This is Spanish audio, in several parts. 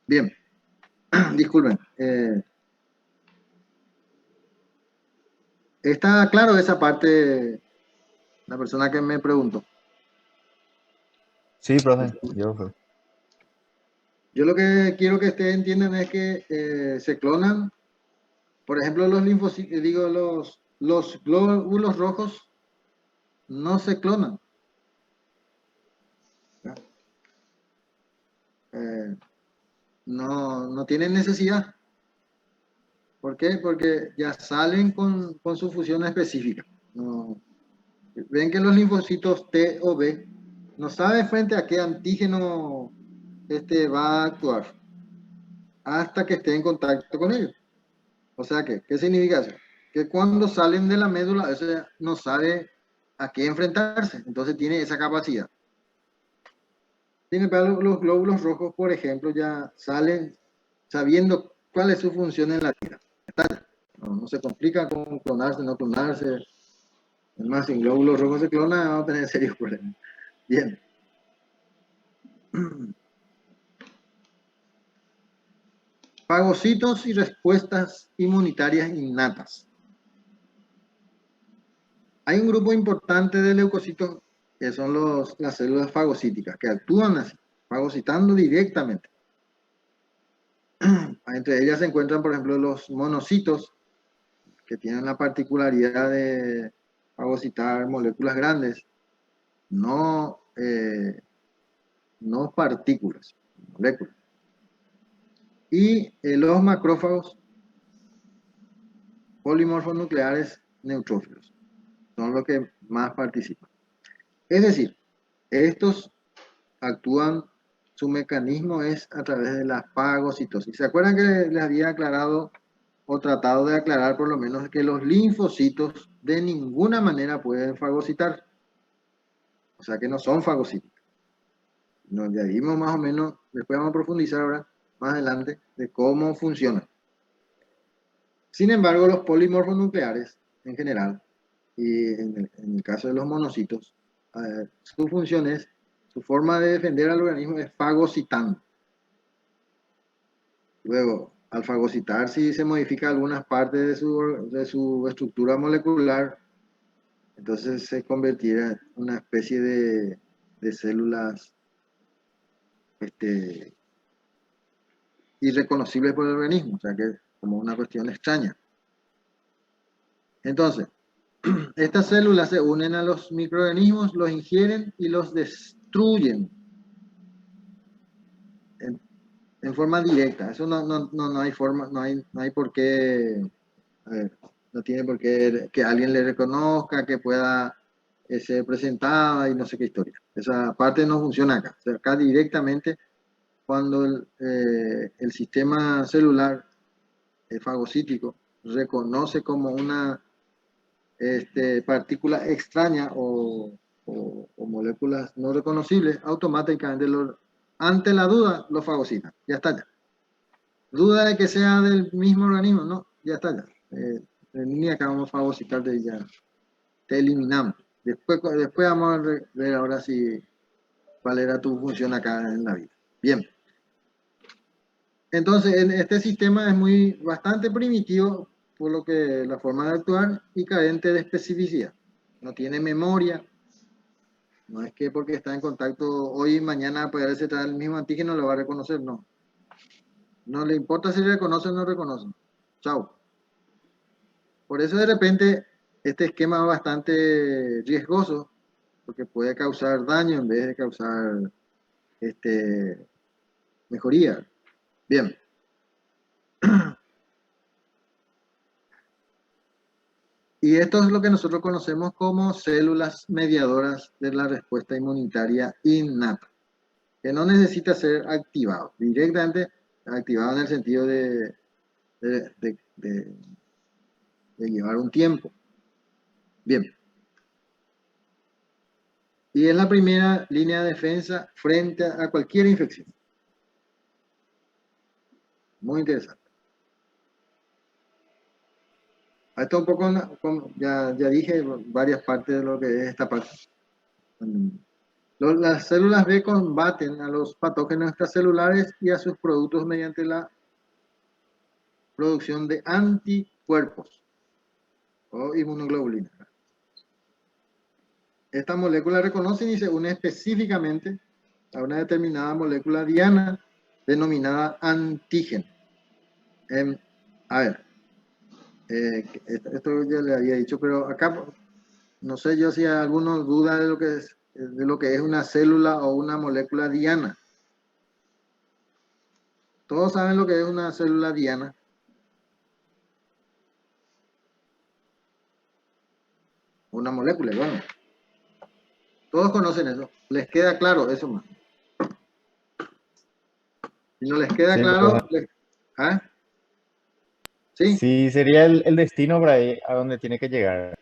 Bien, disculpen. Está claro esa parte, la persona que me preguntó. Sí, profe, yo fue. Yo lo que quiero que ustedes entiendan es que se clonan, por ejemplo, los linfocitos, digo, los glóbulos rojos no se clonan. ¿Ya? Eh, no tienen necesidad. ¿Por qué? Porque ya salen con su función específica. No, ven que los linfocitos T o B no saben frente a qué antígeno va a actuar hasta que esté en contacto con ellos. O sea, ¿qué significa eso? Que cuando salen de la médula, eso ya no sabe a qué enfrentarse. Entonces tiene esa capacidad. Sin embargo, los glóbulos rojos, por ejemplo, ya salen sabiendo cuál es su función en la vida. No se complica con clonarse, no clonarse. Es más, si el glóbulo rojo se clona, vamos a tener serios problemas. Bien. Fagocitos y respuestas inmunitarias innatas. Hay un grupo importante de leucocitos que son las células fagocíticas, que actúan así, fagocitando directamente. Entre ellas se encuentran, por ejemplo, los monocitos, que tienen la particularidad de fagocitar moléculas grandes, no, no partículas, moléculas. Y los macrófagos polimorfos nucleares neutrófilos son los que más participan. Es decir, estos actúan, su mecanismo es a través de la fagocitosis. ¿Se acuerdan que les había aclarado o tratado de aclarar por lo menos que los linfocitos de ninguna manera pueden fagocitar? O sea que no son fagocíticos. Nos ya vimos más o menos, después vamos a profundizar ahora, más adelante, de cómo funcionan. Sin embargo, los polimorfos nucleares en general, y en el caso de los monocitos, su función es, su forma de defender al organismo es fagocitando. Luego, al fagocitar, si se modifica algunas partes de su estructura molecular, entonces se convertirá en una especie de células este, irreconocibles por el organismo, o sea que es como una cuestión extraña. Entonces, estas células se unen a los microorganismos, los ingieren y los destruyen en, en forma directa. Eso no hay forma, no hay por qué, a ver, no tiene por qué que alguien le reconozca, que pueda ser presentada y no sé qué historia. Esa parte no funciona acá. O sea, acá directamente, cuando el sistema celular fagocítico reconoce como una partícula extraña o moléculas no reconocibles, automáticamente ante la duda lo fagocitan. Ya está ya. Duda de que sea del mismo organismo, no, ya está ya. En línea que vamos a fagocitar de ya. Te eliminamos. Después vamos a ver ahora si cuál era tu función acá en la vida. Bien. Entonces, este sistema es bastante primitivo, por lo que la forma de actuar y carente de especificidad. No tiene memoria. No es que porque está en contacto hoy y mañana puede ser el mismo antígeno lo va a reconocer, no. No le importa si reconoce o no reconoce. Chao. Por eso de repente este esquema es bastante riesgoso porque puede causar daño en vez de causar mejoría. Bien. Y esto es lo que nosotros conocemos como células mediadoras de la respuesta inmunitaria innata, que no necesita ser activado, directamente activado en el sentido de, de, de, de llevar un tiempo. Bien. Y es la primera línea de defensa frente a cualquier infección. Muy interesante. Esto un poco, ya dije varias partes de lo que es esta parte. Las células B combaten a los patógenos extracelulares y a sus productos mediante la producción de anticuerpos o inmunoglobulinas. Esta molécula reconocen y se une específicamente a una determinada molécula diana denominada antígeno. A ver, esto ya le había dicho, pero acá no sé yo si hay alguna duda de lo que es una célula o una molécula diana. Todos saben lo que es una célula diana. Una molécula, bueno. Todos conocen eso. ¿Les queda claro eso más? Si no les queda Sí, claro, ¿ah? ¿Sí? sí, sería el destino para ahí, a donde tiene que llegar.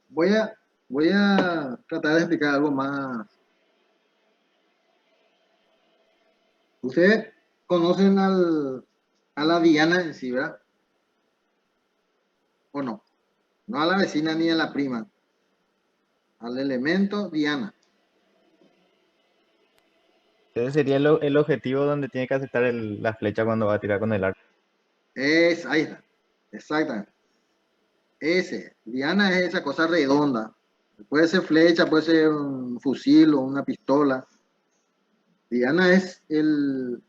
Voy a, voy a tratar de explicar algo más. Ustedes conocen a la Diana en sí, ¿verdad? ¿O no? No a la vecina ni a la prima. Al elemento Diana. Ese sería el objetivo donde tiene que aceptar la flecha cuando va a tirar con el arco. Ahí está. Exactamente. Ese. Diana es esa cosa redonda. Puede ser flecha, puede ser un fusil o una pistola. Diana es el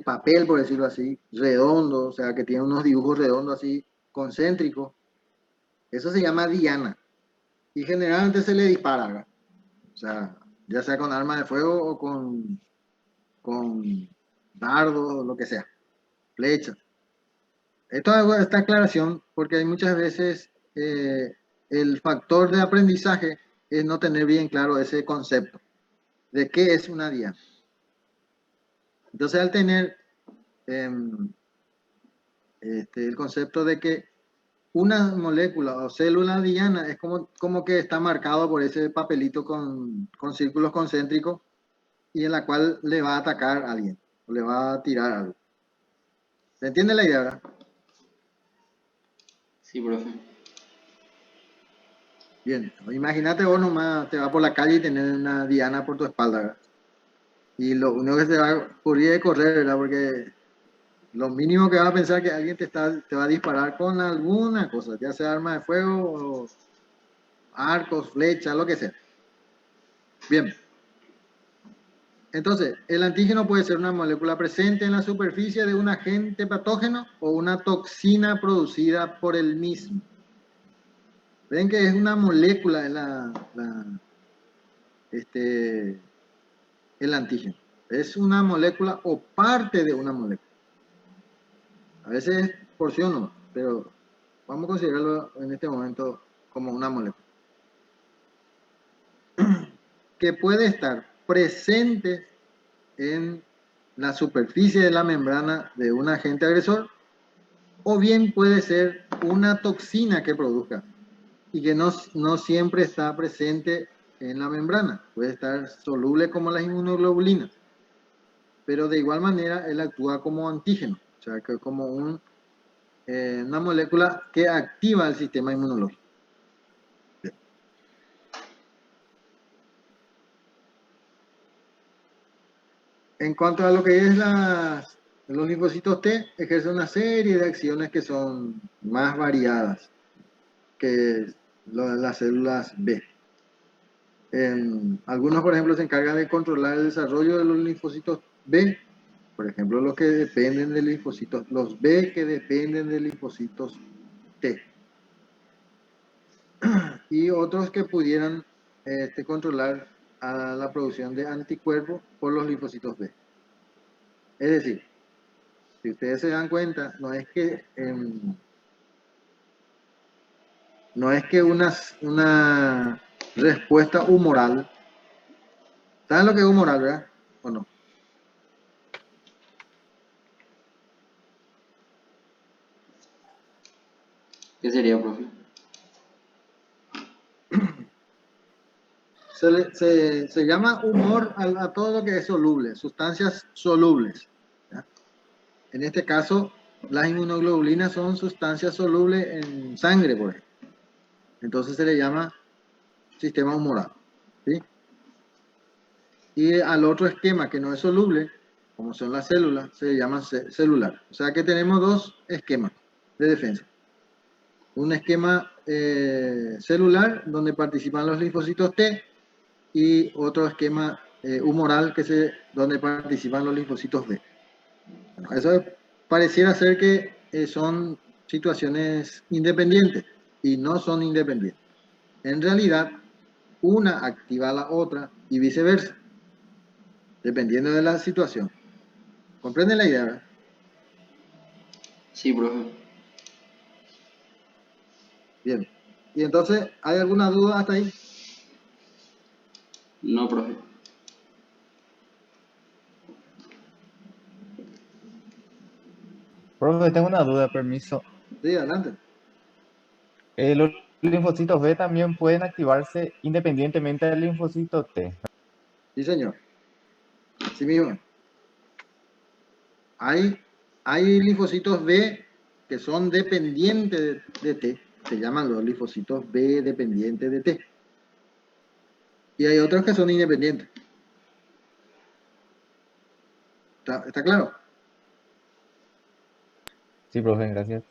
papel, por decirlo así, redondo, o sea, que tiene unos dibujos redondos así, concéntricos. Eso se llama diana. Y generalmente se le dispara, ¿verdad? O sea, ya sea con arma de fuego o con dardos o lo que sea, flechas. Esto hago esta aclaración porque hay muchas veces el factor de aprendizaje es no tener bien claro ese concepto de qué es una diana. Entonces, al tener eh, el concepto de que una molécula o célula diana es como que está marcado por ese papelito con círculos concéntricos y en la cual le va a atacar a alguien o le va a tirar algo. ¿Se entiende la idea, verdad? Sí, profe. Bien, imagínate vos nomás te vas por la calle y tenés una diana por tu espalda, ¿verdad? Y lo único que se va a ocurrir es correr, ¿verdad? Porque lo mínimo que vas a pensar que alguien te va a disparar con alguna cosa, ya sea arma de fuego o arcos, flechas, lo que sea. Bien. Entonces, el antígeno puede ser una molécula presente en la superficie de un agente patógeno o una toxina producida por el mismo. Ven que es una molécula este, el antígeno. Es una molécula o parte de una molécula. A veces es porción no, pero vamos a considerarlo en este momento como una molécula. Que puede estar presente en la superficie de la membrana de un agente agresor o bien puede ser una toxina que produzca y que no siempre está presente en la membrana. Puede estar soluble como las inmunoglobulinas, pero de igual manera él actúa como antígeno, o sea, que como una molécula que activa el sistema inmunológico. En cuanto a lo que es los linfocitos T, ejercen una serie de acciones que son más variadas que las células B. Algunos, por ejemplo, se encargan de controlar el desarrollo de los linfocitos B, por ejemplo, los que dependen de linfocitos, los B que dependen de linfocitos T, y otros que pudieran controlar a la producción de anticuerpos por los linfocitos B. Es decir, si ustedes se dan cuenta, no es que una respuesta humoral, ¿saben lo que es humoral, verdad? ¿O no? ¿Qué sería, profe? Se llama humor a todo lo que es soluble, sustancias solubles. ¿Ya? En este caso, las inmunoglobulinas son sustancias solubles en sangre, por ejemplo. Entonces se le llama sistema humoral, ¿sí? Y al otro esquema que no es soluble, como son las células, se llama celular. O sea que tenemos dos esquemas de defensa. Un esquema celular donde participan los linfocitos T y otro esquema humoral donde participan los linfocitos B. Bueno, eso pareciera ser que son situaciones independientes y no son independientes. En realidad, una activa a la otra y viceversa, dependiendo de la situación. ¿Comprenden la idea, verdad? Sí, profe. Bien. Y entonces, ¿hay alguna duda hasta ahí? No, profe. Profe, tengo una duda, permiso. Sí, adelante. Los linfocitos B también pueden activarse independientemente del linfocito T. Sí, señor. Así mismo. Hay linfocitos B que son dependientes de T. Se llaman los linfocitos B dependientes de T. Y hay otros que son independientes. ¿Está claro? Sí, profe, gracias.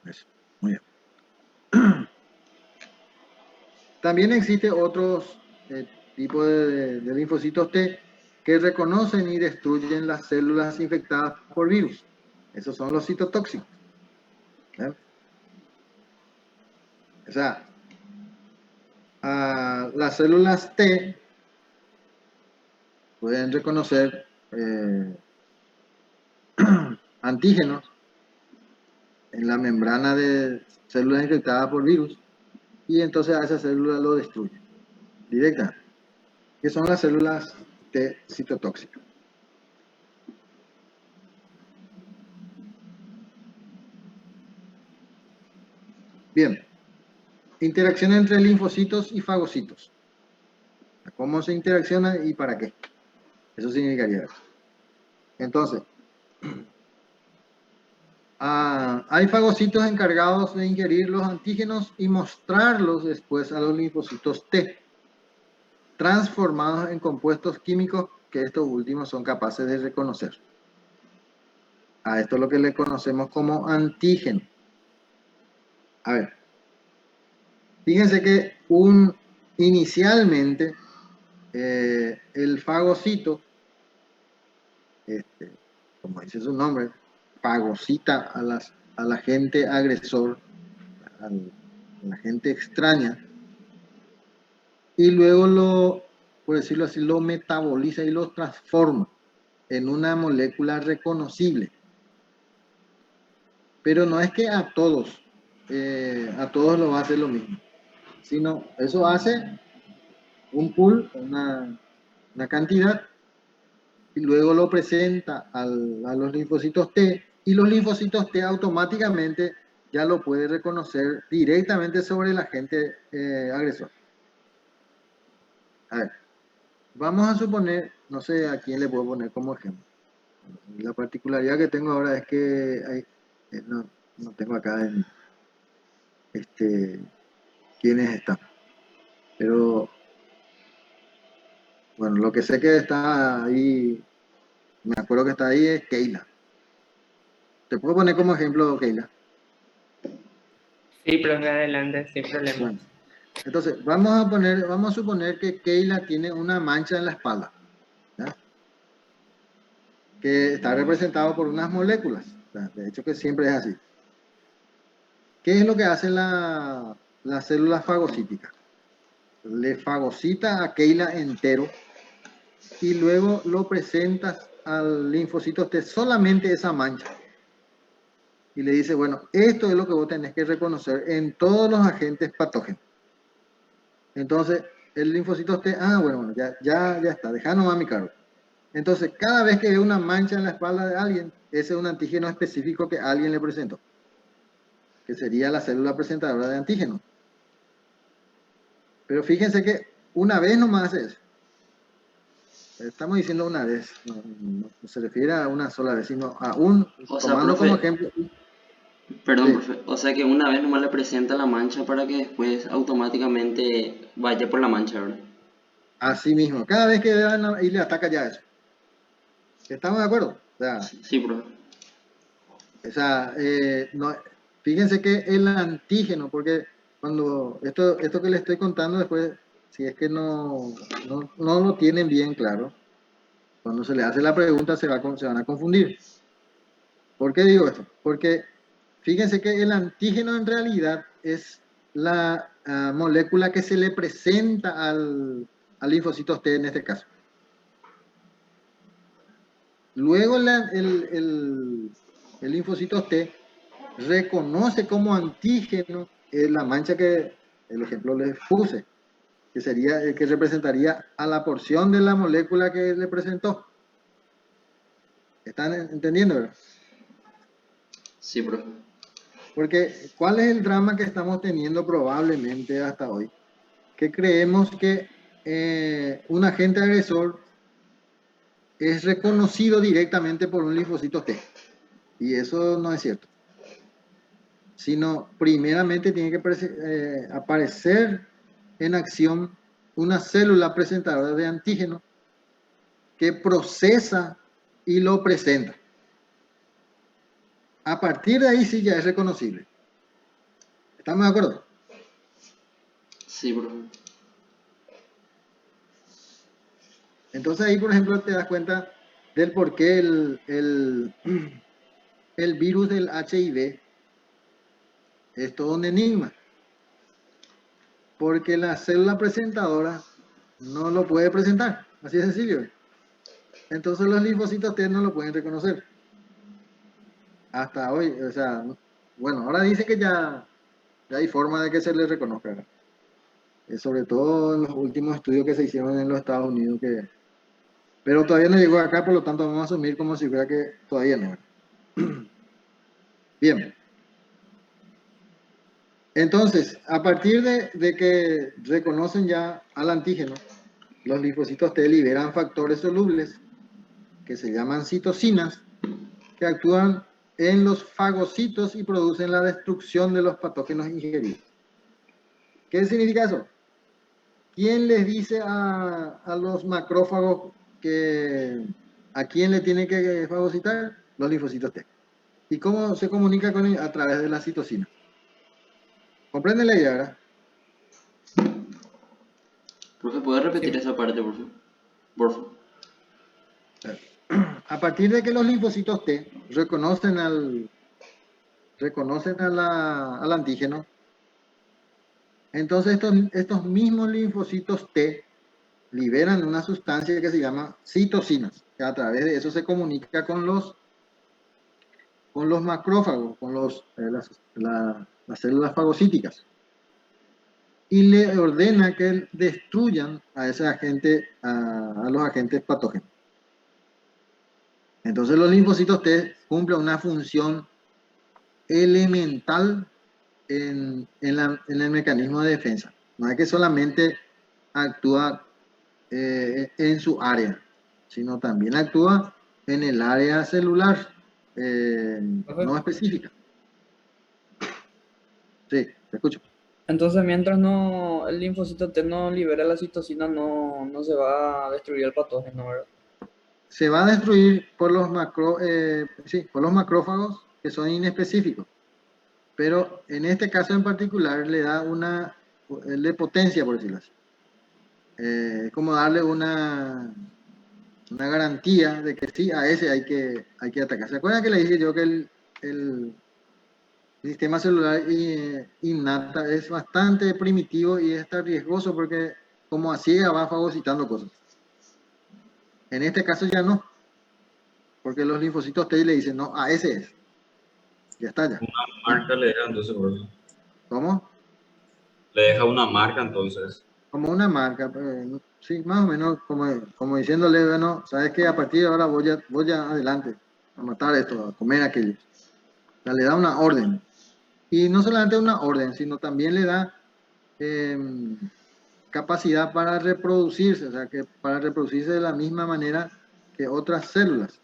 Eso. Muy bien. También existe otros tipos de linfocitos T que reconocen y destruyen las células infectadas por virus. Esos son los citotóxicos. ¿Eh? O sea, las células T pueden reconocer antígenos en la membrana de células infectadas por virus y entonces a esa célula lo destruyen directamente, que son las células T citotóxicas. Bien, interacción entre linfocitos y fagocitos. ¿Cómo se interacciona y para qué? Eso significaría. Entonces, hay fagocitos encargados de ingerir los antígenos y mostrarlos después a los linfocitos T, transformados en compuestos químicos que estos últimos son capaces de reconocer. A esto es lo que le conocemos como antígeno. A ver, fíjense que inicialmente el fagocito, como dice su nombre, fagocita al agente agresor, a la gente extraña, y luego por decirlo así, lo metaboliza y lo transforma en una molécula reconocible. Pero no es que a todos lo va a hacer lo mismo, sino eso hace un pool, una cantidad, y luego lo presenta a los linfocitos T, y los linfocitos T automáticamente ya lo puede reconocer directamente sobre el agente agresor. A ver, vamos a suponer, no sé a quién le puedo poner como ejemplo. La particularidad que tengo ahora es que no tengo acá quiénes están. Pero, bueno, lo que sé que está ahí, me acuerdo que está ahí es Keila. ¿Te puedo poner como ejemplo Keila? Sí, profe, adelante, sin problema. Bueno, entonces, vamos a suponer que Keila tiene una mancha en la espalda, ¿ya? Que está representado por unas moléculas. De hecho, que siempre es así. ¿Qué es lo que hace la célula fagocítica? Le fagocita a Keila entero y luego lo presentas al linfocito T solamente esa mancha. Y le dice, bueno, esto es lo que vos tenés que reconocer en todos los agentes patógenos. Entonces, el linfocito T, bueno, ya está, dejá nomás mi cargo. Entonces, cada vez que ve una mancha en la espalda de alguien, ese es un antígeno específico que alguien le presentó, que sería la célula presentadora de antígeno. Pero fíjense que una vez nomás hace eso. Estamos diciendo una vez, no se refiere a una sola vez, sino a O sea, tomando profe, como ejemplo. Perdón, Sí, profe. O sea que una vez nomás le presenta la mancha para que después automáticamente vaya por la mancha, ¿verdad? así mismo. Cada vez que vean y le ataca ya eso. ¿Estamos de acuerdo? Sí, sí, profe. No, fíjense que el antígeno, porque cuando esto que les estoy contando después, si es que no lo tienen bien claro, cuando se le hace la pregunta se van a confundir. ¿Por qué digo esto? Porque fíjense que el antígeno en realidad es la molécula que se le presenta al linfocito T en este caso. Luego el linfocito T reconoce como antígeno la mancha que el ejemplo les puse, que sería el que representaría a la porción de la molécula que le presentó. ¿Están entendiendo, verdad? Sí, profe. Porque ¿cuál es el drama que estamos teniendo probablemente hasta hoy? Que creemos que un agente agresor es reconocido directamente por un linfocito T. Y eso no es cierto. Sino primeramente tiene que aparecer en acción una célula presentadora de antígeno que procesa y lo presenta. A partir de ahí sí ya es reconocible. ¿Estamos de acuerdo? Sí, profe. Entonces ahí, por ejemplo, te das cuenta del por qué el virus del HIV es todo un enigma. Porque la célula presentadora no lo puede presentar. Así de sencillo. Entonces los linfocitos T no lo pueden reconocer. Hasta hoy, o sea, bueno, ahora dice que ya hay forma de que se le reconozca, ¿verdad? Sobre todo en los últimos estudios que se hicieron en los Estados Unidos, pero todavía no llegó acá, por lo tanto vamos a asumir como si fuera que todavía no. Bien, entonces, a partir de que reconocen ya al antígeno, los linfocitos T liberan factores solubles que se llaman citocinas, que actúan en los fagocitos y producen la destrucción de los patógenos ingeridos. ¿Qué significa eso? ¿Quién les dice a los macrófagos a quién le tienen que fagocitar? Los linfocitos T. ¿Y cómo se comunica con ellos? A través de la citocina. ¿Comprenden la idea, verdad? Profe, ¿puede repetir Sí. esa parte, profe? Por favor. A partir de que los linfocitos T reconocen al antígeno, entonces estos mismos linfocitos T liberan una sustancia que se llama citocinas, que a través de eso se comunica con los macrófagos, con las células fagocíticas, y le ordena que destruyan a ese agente, a los agentes patógenos. Entonces los linfocitos T cumplen una función elemental en el mecanismo de defensa. No es que solamente actúa en su área, sino también actúa en el área celular Profe, no específica. Sí, te escucho. entonces, mientras no el linfocito T no libera la citocina, no se va a destruir el patógeno, ¿verdad? Se va a destruir por los macrófagos que son inespecíficos, pero en este caso en particular le potencia, por decirlo así. Es como darle una garantía de que sí, a ese hay que atacar. ¿Se acuerdan que le dije yo que el sistema celular innata es bastante primitivo y es tan riesgoso porque como así va fagocitando cosas? En este caso ya no, porque los linfocitos T le dicen, no, a ese es. Ya está ya. Marca le deja entonces, profe. ¿Cómo? Le deja una marca entonces. Como una marca, sí, más o menos como diciéndole, bueno, sabes que a partir de ahora voy a adelante a matar esto, a comer aquello. O sea, le da una orden. Y no solamente una orden, sino también le da capacidad para reproducirse, o sea, que para reproducirse de la misma manera que otras células.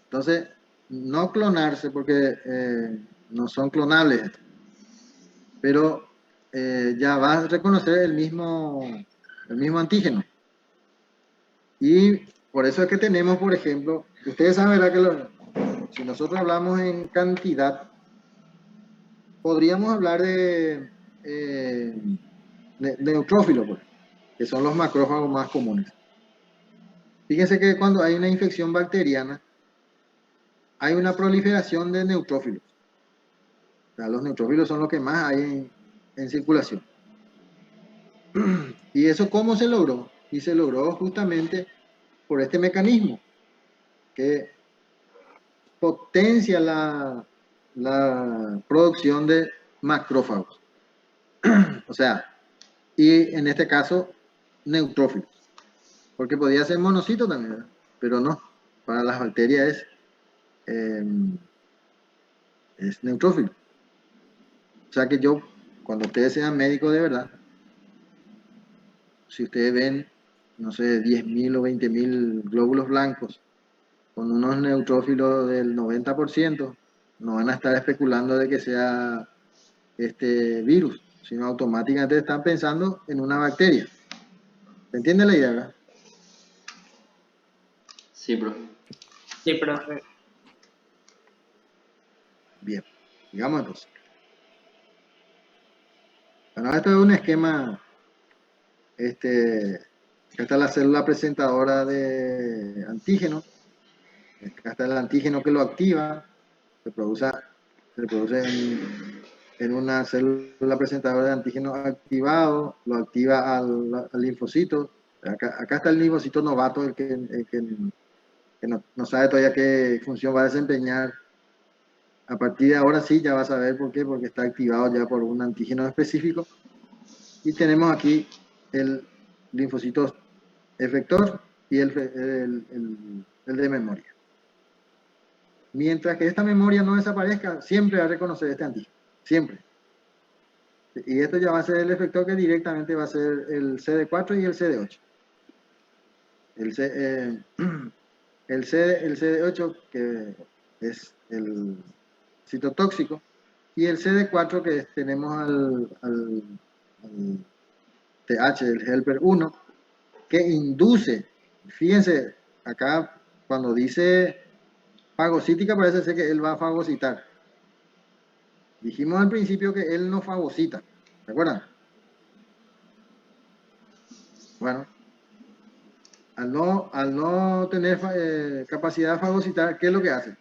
Entonces, no clonarse, porque no son clonables, pero ya va a reconocer el mismo antígeno. Y por eso es que tenemos, por ejemplo, ustedes saben, ¿verdad? Que si nosotros hablamos en cantidad, podríamos hablar de neutrófilos, pues, que son los macrófagos más comunes. Fíjense que cuando hay una infección bacteriana, hay una proliferación de neutrófilos. O sea, los neutrófilos son los que más hay en circulación. ¿Y eso cómo se logró? Y se logró justamente por este mecanismo que potencia la producción de macrófagos. O sea, y en este caso, neutrófilos. Porque podía ser monocito también, ¿verdad? Pero no. Para las bacterias es neutrófilo. O sea que yo, cuando ustedes sean médicos de verdad, si ustedes ven, no sé, 10.000 o 20.000 glóbulos blancos con unos neutrófilos del 90%, no van a estar especulando de que sea este virus, sino automáticamente están pensando en una bacteria. ¿Se entiende la idea, verdad? Sí, profe. Sí, profe. Bien, digamos entonces. Bueno, esto es un esquema, acá está la célula presentadora de antígeno, acá está el antígeno que lo activa, se produce en una célula presentadora de antígeno activado, lo activa al linfocito. Acá está el linfocito novato, el que no sabe todavía qué función va a desempeñar. A partir de ahora sí ya va a saber por qué, porque está activado ya por un antígeno específico. Y tenemos aquí el linfocito efector y el de memoria. Mientras que esta memoria no desaparezca, siempre va a reconocer este antígeno. Siempre. Y esto ya va a ser el efector que directamente va a ser el CD4 y el CD8. El CD8, que es el citotóxico, y el CD4, que tenemos al TH, el helper 1, que induce, fíjense, acá cuando dice fagocítica parece ser que él va a fagocitar. Dijimos al principio que él no fagocita, ¿se acuerdan? Bueno, al no tener capacidad de fagocitar, ¿qué es lo que hace?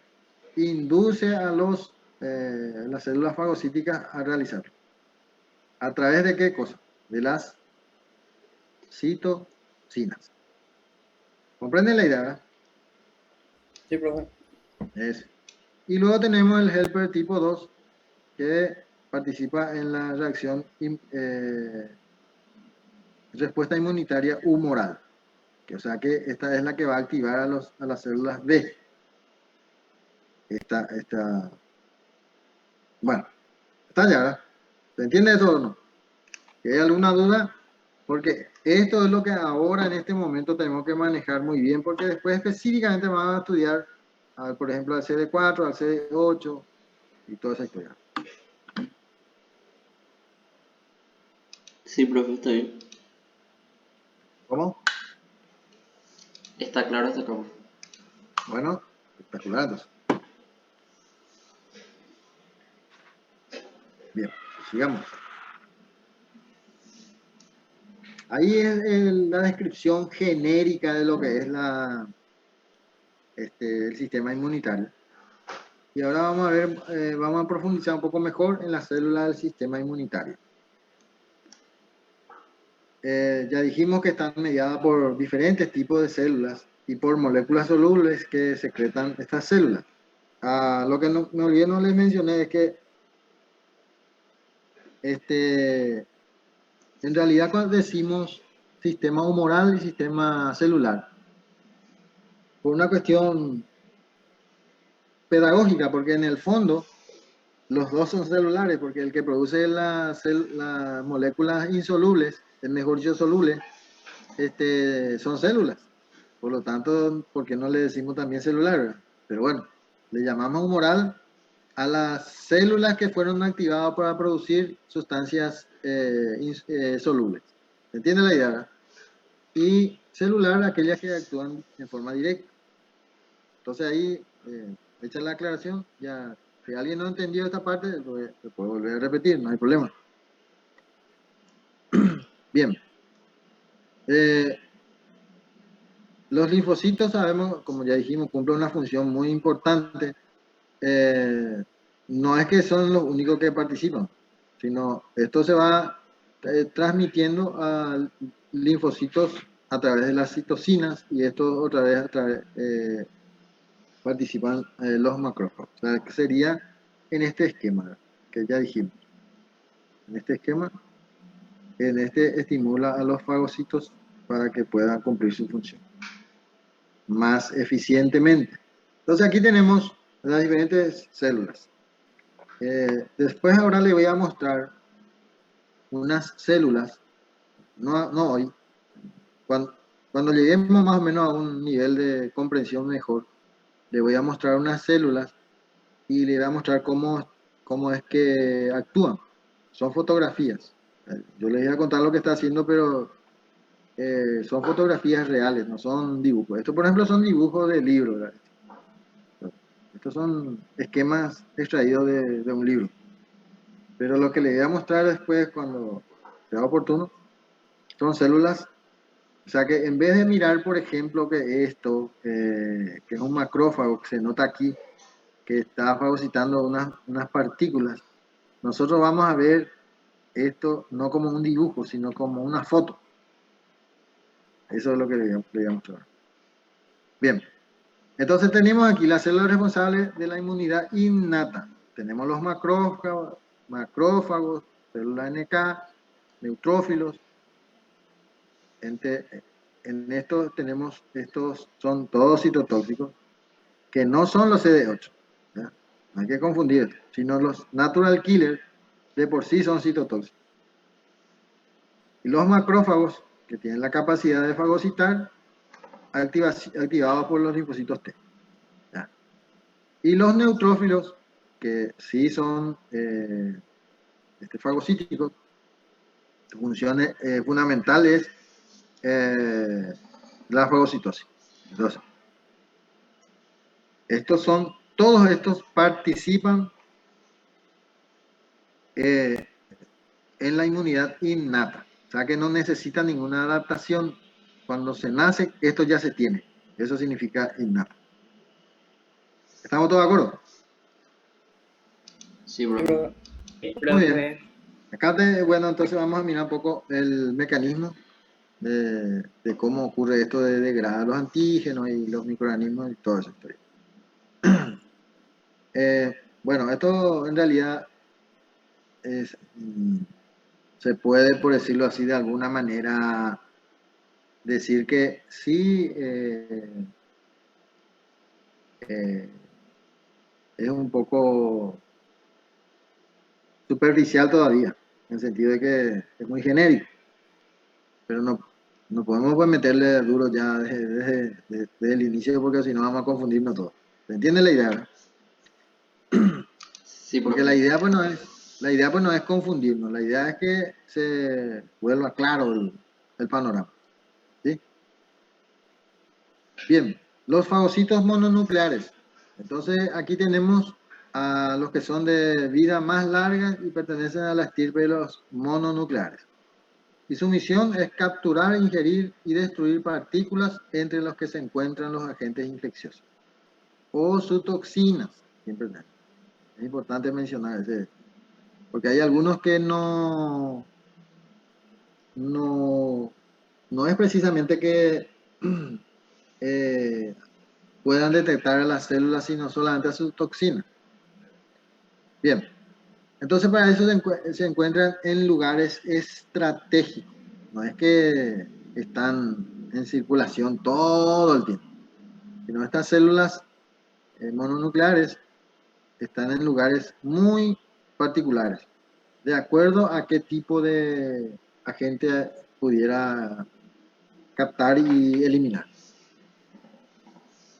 Induce a las células fagocíticas a realizarlo. ¿A través de qué cosa? De las citocinas. ¿Comprenden la idea, verdad? Sí, profe. Eso. Y luego tenemos el helper tipo 2, que participa en la reacción respuesta inmunitaria humoral. O sea que esta es la que va a activar a las células B. Bueno, está ya, ¿verdad? ¿Se entiende eso o no? ¿Que hay alguna duda? Porque esto es lo que ahora en este momento tenemos que manejar muy bien, porque después específicamente van a estudiar, por ejemplo, al CD4, al CD8 y toda esa historia. Sí, profe, está bien. ¿Cómo? Está claro hasta acá. Bueno, espectacular entonces. Bien, sigamos. Ahí es la descripción genérica de lo que es el sistema inmunitario. Y ahora vamos a ver, vamos a profundizar un poco mejor en las células del sistema inmunitario. Ya dijimos que están mediadas por diferentes tipos de células y por moléculas solubles que secretan estas células. Lo que no les mencioné es que en realidad cuando decimos sistema humoral y sistema celular, por una cuestión pedagógica, porque en el fondo los dos son celulares, porque el que produce las moléculas insolubles, el mejor dicho soluble, son células. Por lo tanto, ¿por qué no le decimos también celular? Pero bueno, le llamamos humoral a las células que fueron activadas para producir sustancias solubles. ¿Se entiende la idea, verdad? Y celular, aquellas que actúan en forma directa. Entonces ahí, hecha la aclaración, ya, si alguien no entendió esta parte, lo puedo volver a repetir, no hay problema. Bien. Los linfocitos, sabemos, como ya dijimos, cumplen una función muy importante. No es que son los únicos que participan, sino esto se va transmitiendo a linfocitos a través de las citocinas y esto otra vez participan los macrófagos. O sea, que sería en este esquema que ya dijimos. En este esquema, en este estimula a los fagocitos para que puedan cumplir su función más eficientemente. Entonces aquí tenemos las diferentes células. Después ahora le voy a mostrar unas células, no hoy, cuando lleguemos más o menos a un nivel de comprensión mejor, le voy a mostrar unas células y le voy a mostrar cómo es que actúan. Son fotografías. Yo les voy a contar lo que está haciendo, pero son fotografías reales, no son dibujos. Esto, por ejemplo, son dibujos de libros, ¿verdad? Estos son esquemas extraídos de un libro. Pero lo que les voy a mostrar después, cuando sea oportuno, son células. O sea que en vez de mirar, por ejemplo, que esto, que es un macrófago, que se nota aquí, que está fagocitando unas partículas, nosotros vamos a ver esto no como un dibujo, sino como una foto. Eso es lo que le voy a mostrar. Bien, entonces tenemos aquí las células responsables de la inmunidad innata. Tenemos los macrófagos, células NK, neutrófilos. En estos tenemos, estos son todos citotóxicos, que no son los CD8. ¿Ya? No hay que confundir, sino los natural killers de por sí son citotóxicos. Y los macrófagos, que tienen la capacidad de fagocitar, activados por los linfocitos T. ¿Ya? Y los neutrófilos, que sí son fagocíticos, su función fundamental es la fagocitosis. Entonces, todos estos participan en la inmunidad innata. O sea que no necesita ninguna adaptación. Cuando se nace, esto ya se tiene. Eso significa innata. ¿Estamos todos de acuerdo? Sí, bro. Muy bien. Acá, bueno, entonces vamos a mirar un poco el mecanismo de cómo ocurre esto de degradar los antígenos y los microorganismos y todo eso. Bueno, esto en realidad se puede, por decirlo así, de alguna manera decir que sí es un poco superficial todavía, en el sentido de que es muy genérico, pero no podemos pues, meterle duro ya desde el inicio porque si no vamos a confundirnos todos. ¿Se entiende la idea? ¿Verdad? Sí, Porque la idea pues no es confundirnos, la idea es que se vuelva claro el panorama. ¿Sí? Bien, los fagocitos mononucleares. Entonces aquí tenemos a los que son de vida más larga y pertenecen a la estirpe de los mononucleares. Y su misión es capturar, ingerir y destruir partículas entre los que se encuentran los agentes infecciosos o sus toxinas. Siempre es importante mencionar ese, porque hay algunos que no es precisamente que puedan detectar a las células, sino solamente a sus toxinas. Bien, entonces para eso se encuentran en lugares estratégicos. No es que están en circulación todo el tiempo, sino estas células mononucleares están en lugares muy particulares, de acuerdo a qué tipo de agente pudiera captar y eliminar.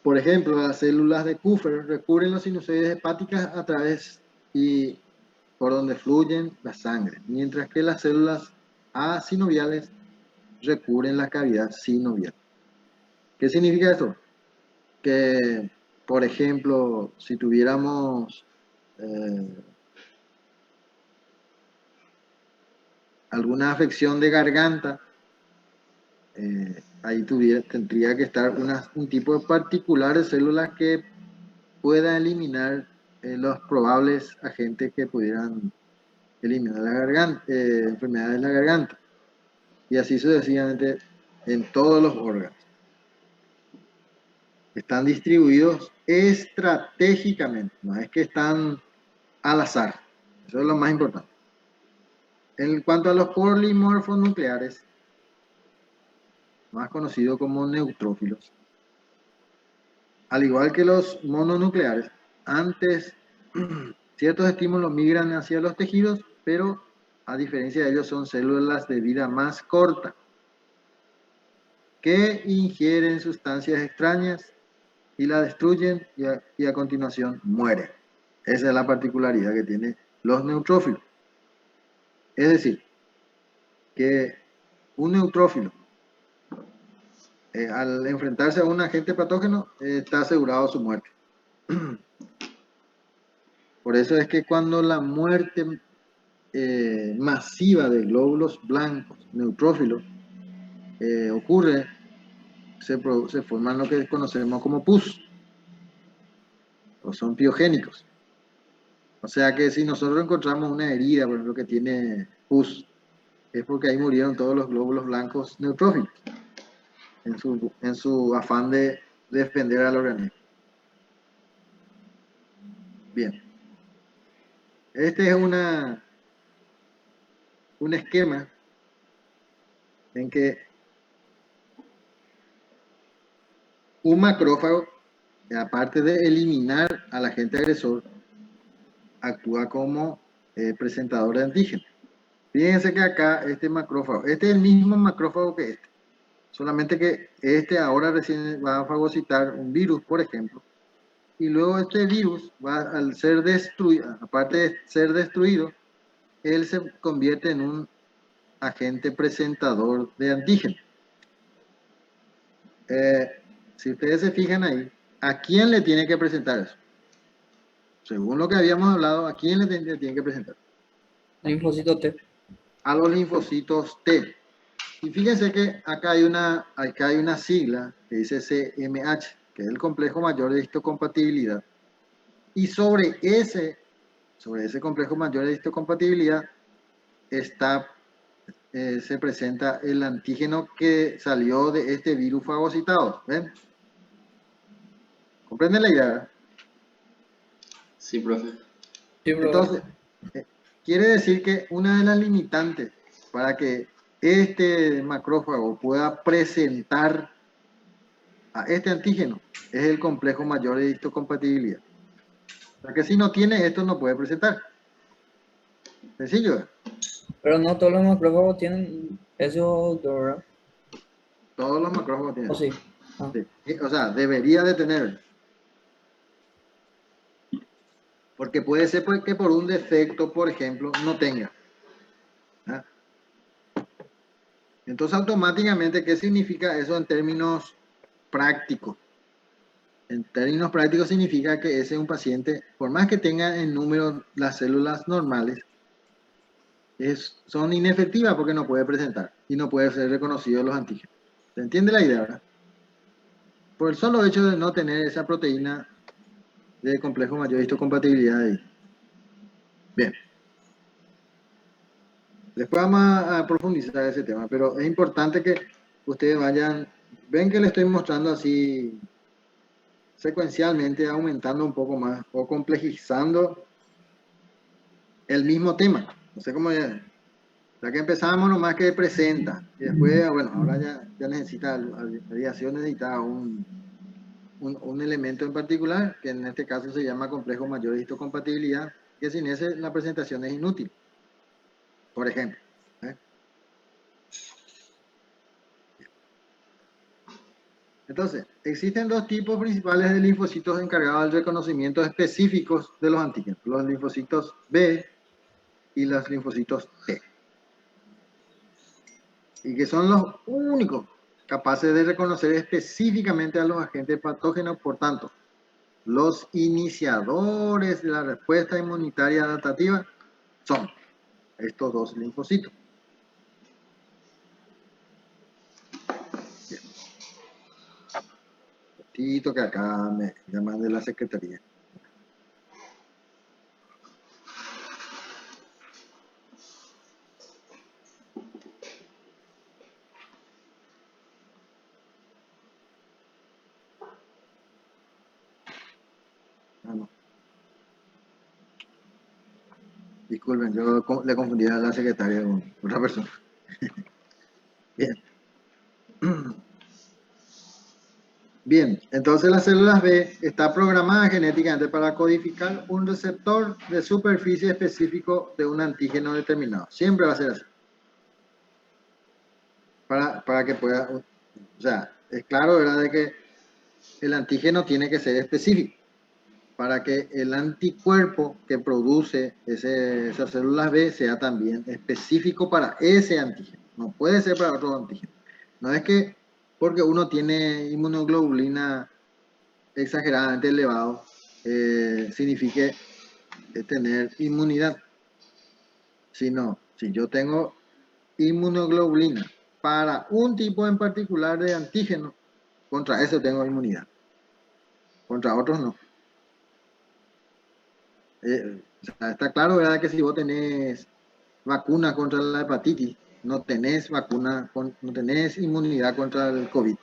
Por ejemplo, las células de Kupffer recubren las sinusoides hepáticas a través y por donde fluyen la sangre, mientras que las células asinoviales recubren la cavidad sinovial. ¿Qué significa esto? Que, por ejemplo, si tuviéramos alguna afección de garganta, ahí tendría que estar un tipo particular de células que pueda eliminar los probables agentes que pudieran eliminar la garganta, enfermedades de la garganta. Y así sucesivamente en todos los órganos. Están distribuidos estratégicamente, no es que están al azar. Eso es lo más importante. En cuanto a los polimorfos nucleares, más conocidos como neutrófilos, al igual que los mononucleares, antes ciertos estímulos migran hacia los tejidos, pero a diferencia de ellos son células de vida más corta, que ingieren sustancias extrañas y la destruyen y a continuación mueren. Esa es la particularidad que tienen los neutrófilos. Es decir, que un neutrófilo, al enfrentarse a un agente patógeno, está asegurado su muerte. Por eso es que cuando la muerte masiva de glóbulos blancos, neutrófilos, ocurre, se forman lo que conocemos como pus, o son piogénicos. O sea que si nosotros encontramos una herida, por ejemplo, que tiene pus, es porque ahí murieron todos los glóbulos blancos neutrófilos, en su afán de defender al organismo. Bien. Este es un esquema en que un macrófago, aparte de eliminar al agente agresor, actúa como presentador de antígeno. Fíjense que acá este macrófago, este es el mismo macrófago que este, solamente que este ahora recién va a fagocitar un virus, por ejemplo, y luego este virus va, al ser destruido, aparte de ser destruido, él se convierte en un agente presentador de antígeno. Si ustedes se fijan ahí, ¿a quién le tiene que presentar eso? Según lo que habíamos hablado, ¿a quién le tiene que presentar? Linfocito T. A los linfocitos T. Y fíjense que acá hay una sigla que dice CMH, que es el complejo mayor de histocompatibilidad. Y sobre ese complejo mayor de histocompatibilidad se presenta el antígeno que salió de este virus fagocitado. ¿Ven? ¿Comprenden la idea? Sí, profe. Sí, bro. Entonces, quiere decir que una de las limitantes para que este macrófago pueda presentar a este antígeno es el complejo mayor de histocompatibilidad. O sea que si no tiene esto no puede presentar. Sencillo. Pero no todos los macrófagos tienen eso, ¿verdad? Todos los macrófagos tienen. ¿O sí? Ah. Sí. O sea, debería de tener. Porque puede ser que por un defecto, por ejemplo, no tenga. ¿Ah? Entonces, automáticamente, ¿qué significa eso en términos prácticos? En términos prácticos significa que ese es un paciente, por más que tenga en número las células normales, son inefectivas porque no puede presentar y no puede ser reconocido los antígenos. ¿Se entiende la idea, verdad? Por el solo hecho de no tener esa proteína de complejo mayor de histocompatibilidad ahí. Bien. Después vamos a profundizar ese tema, pero es importante que ustedes ven que le estoy mostrando así secuencialmente, aumentando un poco más o complejizando el mismo tema. No sé cómo ya. Ya que empezamos nomás que presenta, y después, bueno, ahora ya necesita, la radiación necesita un elemento en particular, que en este caso se llama complejo mayor de histocompatibilidad, que sin ese la presentación es inútil. Por ejemplo. Entonces, existen dos tipos principales de linfocitos encargados del reconocimiento específicos de los antígenos, los linfocitos B y los linfocitos T, y que son los únicos capaces de reconocer específicamente a los agentes patógenos. Por tanto, los iniciadores de la respuesta inmunitaria adaptativa son estos dos linfocitos. Bien. Tito, que acá me llaman de la secretaría. Ah, no. Disculpen, yo le confundí a la secretaria con otra persona. Bien. Bien, entonces las células B está programada genéticamente para codificar un receptor de superficie específico de un antígeno determinado. Siempre va a ser así. Para que pueda, o sea, es claro, ¿verdad?, de que el antígeno tiene que ser específico para que el anticuerpo que produce esas células B sea también específico para ese antígeno. No puede ser para otro antígeno. No es que porque uno tiene inmunoglobulina exageradamente elevado, signifique tener inmunidad. Sino, si yo tengo inmunoglobulina para un tipo en particular de antígeno, contra eso tengo inmunidad. Contra otros no. O sea, está claro, ¿verdad?, que si vos tenés vacuna contra la hepatitis, no tenés no tenés inmunidad contra el COVID.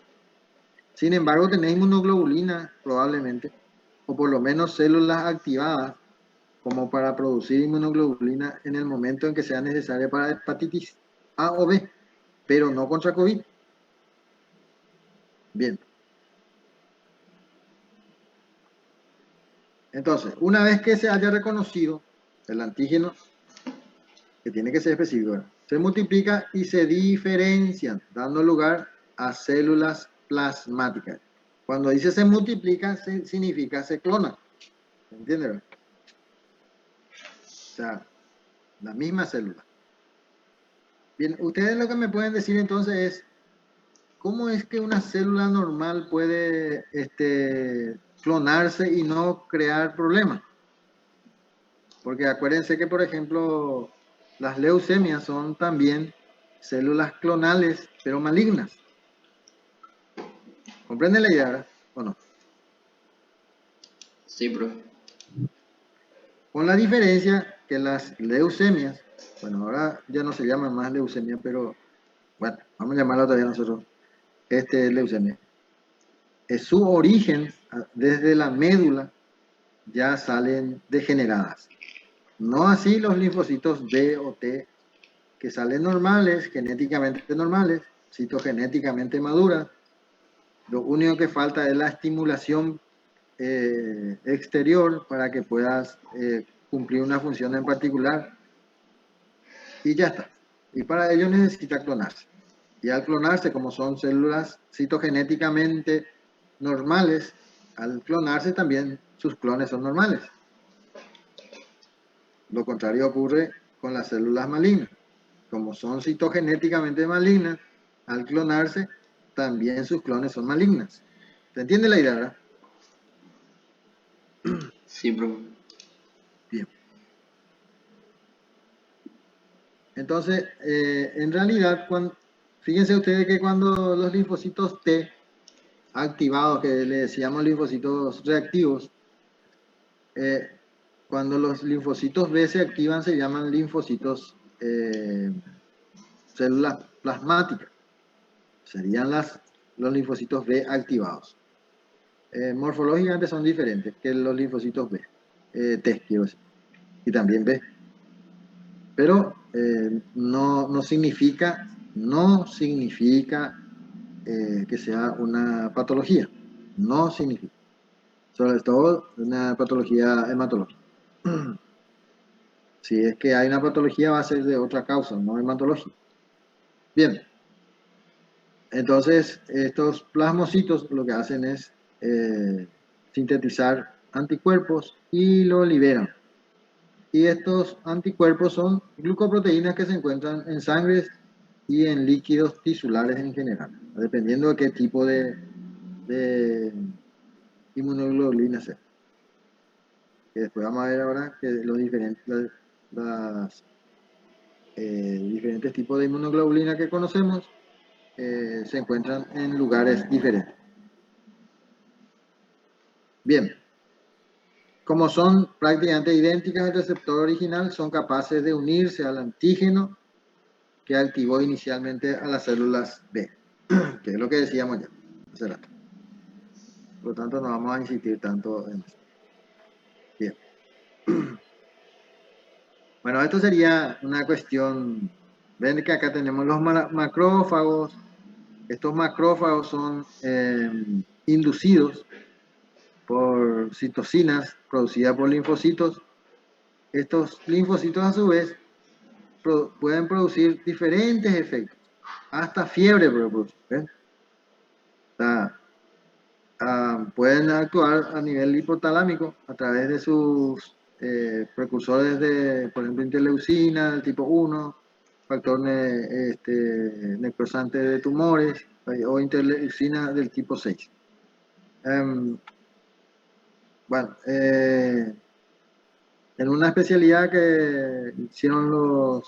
Sin embargo, tenés inmunoglobulina probablemente, o por lo menos células activadas como para producir inmunoglobulina en el momento en que sea necesaria para hepatitis A o B, pero no contra COVID. Bien. Entonces, una vez que se haya reconocido el antígeno, que tiene que ser específico, ¿verdad?, se multiplica y se diferencian, dando lugar a células plasmáticas. Cuando dice se multiplica, significa se clona. ¿Se entiende, verdad? O sea, la misma célula. Bien, ustedes lo que me pueden decir entonces es, ¿cómo es que una célula normal puede clonarse y no crear problemas? Porque acuérdense que, por ejemplo, las leucemias son también células clonales, pero malignas. ¿Comprenden la idea, verdad? ¿O no? Sí, profe. Con la diferencia que las leucemias, bueno, ahora ya no se llama más leucemia, pero bueno, vamos a llamarla todavía nosotros, leucemia. Es su origen, desde la médula, ya salen degeneradas. No así los linfocitos B o T, que salen normales, genéticamente normales, citogenéticamente maduras. Lo único que falta es la estimulación exterior para que puedas cumplir una función en particular. Y ya está. Y para ello necesita clonarse. Y al clonarse, como son células citogenéticamente normales, al clonarse también sus clones son normales. Lo contrario ocurre con las células malignas. Como son citogenéticamente malignas, al clonarse también sus clones son malignas. ¿Se entiende la idea, verdad? Sí, profe. Bien. Entonces, en realidad, fíjense ustedes que cuando los linfocitos T activados, que le decíamos linfocitos reactivos, cuando los linfocitos B se activan se llaman linfocitos, células plasmáticas. Serían los linfocitos B activados. Morfológicamente son diferentes que los linfocitos B, T, quiero decir, y también B. Pero no significa que sea una patología. No significa. Sobre todo una patología hematológica. Si es que hay una patología, va a ser de otra causa, no hematológica. Bien. Entonces, estos plasmocitos lo que hacen es sintetizar anticuerpos y lo liberan. Y estos anticuerpos son glucoproteínas que se encuentran en sangre y en líquidos tisulares en general, dependiendo de qué tipo de inmunoglobulina sea. Que después vamos a ver ahora que los diferentes tipos de inmunoglobulina que conocemos se encuentran en lugares diferentes. Bien, como son prácticamente idénticas al receptor original, son capaces de unirse al antígeno que activó inicialmente a las células B, que es lo que decíamos ya hace rato. Por lo tanto, no vamos a insistir tanto en eso. Bien. Bueno, esto sería una cuestión. Ven que acá tenemos los macrófagos. Estos macrófagos son inducidos por citocinas producidas por linfocitos. Estos linfocitos a su vez pueden producir diferentes efectos, hasta fiebre pueden producir. ¿Ven? Pueden actuar a nivel hipotalámico a través de sus precursores de, por ejemplo, interleucina del tipo 1, factor necrosante de tumores o interleucina del tipo 6. Bueno, en una especialidad que hicieron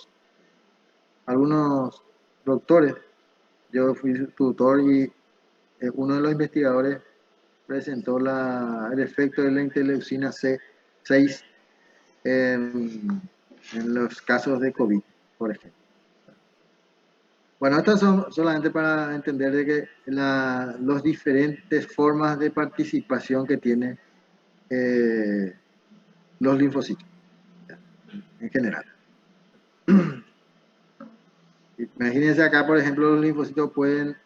algunos doctores, yo fui tutor y uno de los investigadores presentó el efecto de la interleucina C6 en los casos de COVID, por ejemplo. Bueno, estas son solamente para entender de que las diferentes formas de participación que tienen los linfocitos en general. Imagínense acá, por ejemplo, los linfocitos pueden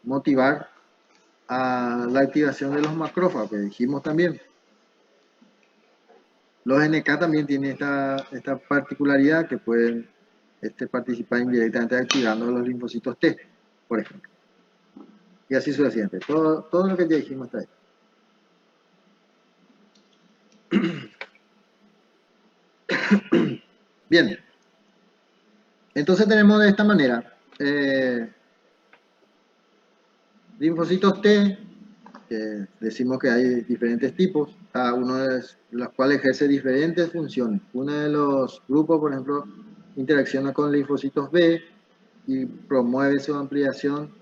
motivar a la activación de los macrófagos, que dijimos también. Los NK también tienen esta particularidad que pueden participar indirectamente activando los linfocitos T, por ejemplo. Y así sucesivamente. Todo lo que ya dijimos está ahí. Bien. Entonces tenemos de esta manera linfocitos T, que decimos que hay diferentes tipos, cada uno de los cuales ejerce diferentes funciones. Uno de los grupos, por ejemplo, interacciona con linfocitos B y promueve su ampliación,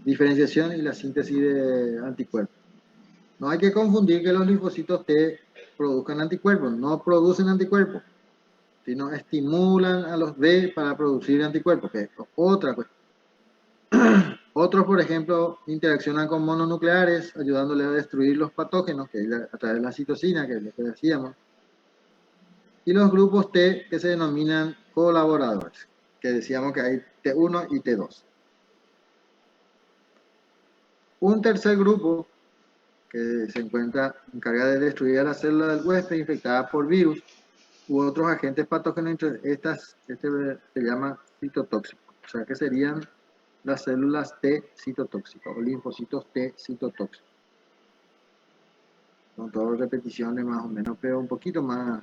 diferenciación y la síntesis de anticuerpos. No hay que confundir que los linfocitos T produzcan anticuerpos, no producen anticuerpos, sino estimulan a los B para producir anticuerpos, que es otra cuestión. Otros, por ejemplo, interaccionan con mononucleares, ayudándole a destruir los patógenos, que es a través de la citocina, que es lo que decíamos. Y los grupos T, que se denominan colaboradores, que decíamos que hay T1 y T2. Un tercer grupo, que se encuentra encargado de destruir a la célula del huésped infectada por virus u otros agentes patógenos, se llama citotóxico. O sea, que serían las células T citotóxicas o linfocitos T citotóxicos. Son todas repeticiones más o menos, pero un poquito más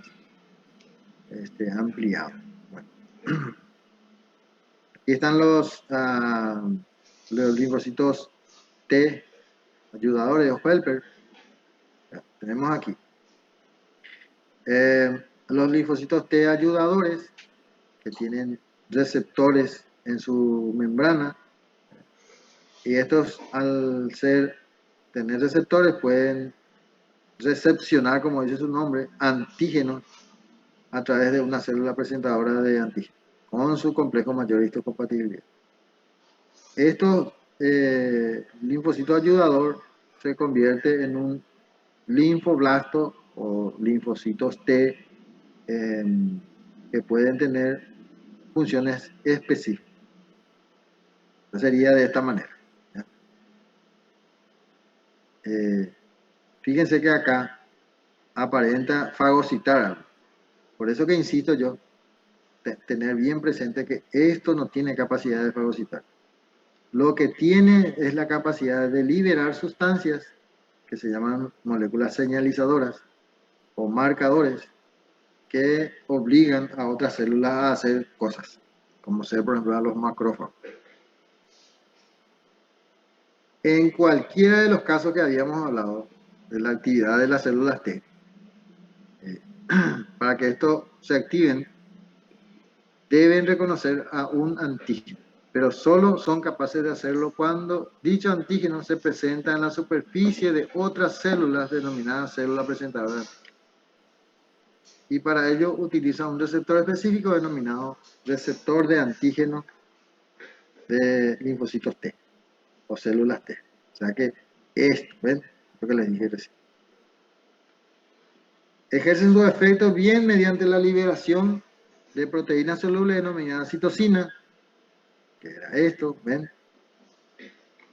ampliado. Bueno. Aquí están los linfocitos T ayudadores o helper. Tenemos aquí. Los linfocitos T ayudadores, que tienen receptores en su membrana, y estos al tener receptores pueden recepcionar, como dice su nombre, antígenos a través de una célula presentadora de antígenos, con su complejo mayor histocompatibilidad. Estos linfocitos ayudador se convierte en un linfoblasto o linfocitos T que pueden tener funciones específicas. Sería de esta manera. Fíjense que acá aparenta fagocitar algo. Por eso que insisto yo, tener bien presente que esto no tiene capacidad de fagocitar. lo que tiene es la capacidad de liberar sustancias que se llaman moléculas señalizadoras o marcadores que obligan a otras células a hacer cosas, como ser, por ejemplo, a los macrófagos. En cualquiera de los casos que habíamos hablado de la actividad de las células T, para que esto se activen, deben reconocer a un antígeno, pero solo son capaces de hacerlo cuando dicho antígeno se presenta en la superficie de otras células denominadas célula presentadora. Y para ello utiliza un receptor específico denominado receptor de antígeno de linfocitos T o células T. O sea que esto, ¿ven? Lo que les dije recién. Ejercen su efecto bien mediante la liberación de proteínas solubles denominadas citosina, que era esto, ¿ven?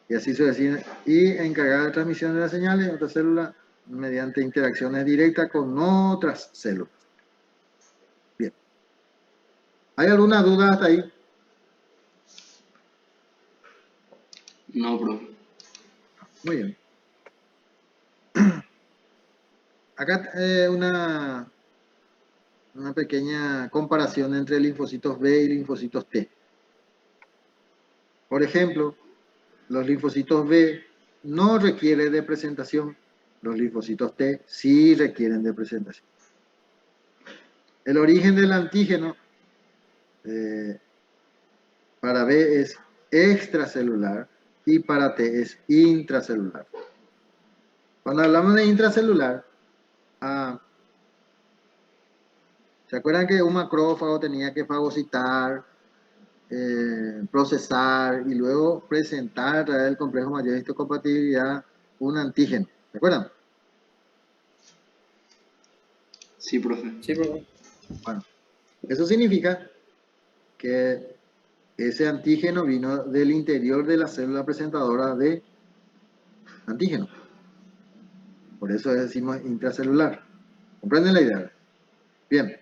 Y así sucesivamente. Y encargada de transmisión de las señales en otras células mediante interacciones directas con otras células. Bien. ¿Hay alguna duda hasta ahí? No, profe. Muy bien. Acá una pequeña comparación entre linfocitos B y linfocitos T. Por ejemplo, los linfocitos B no requieren de presentación, los linfocitos T sí requieren de presentación. El origen del antígeno para B es extracelular y para T es intracelular. Cuando hablamos de intracelular, ¿se acuerdan que un macrófago tenía que fagocitar, procesar y luego presentar a través del complejo mayor de histocompatibilidad un antígeno? ¿Se acuerdan? Sí, profe. Sí, profe. Bueno, eso significa que ese antígeno vino del interior de la célula presentadora de antígeno. Por eso decimos intracelular. ¿Comprenden la idea? Bien.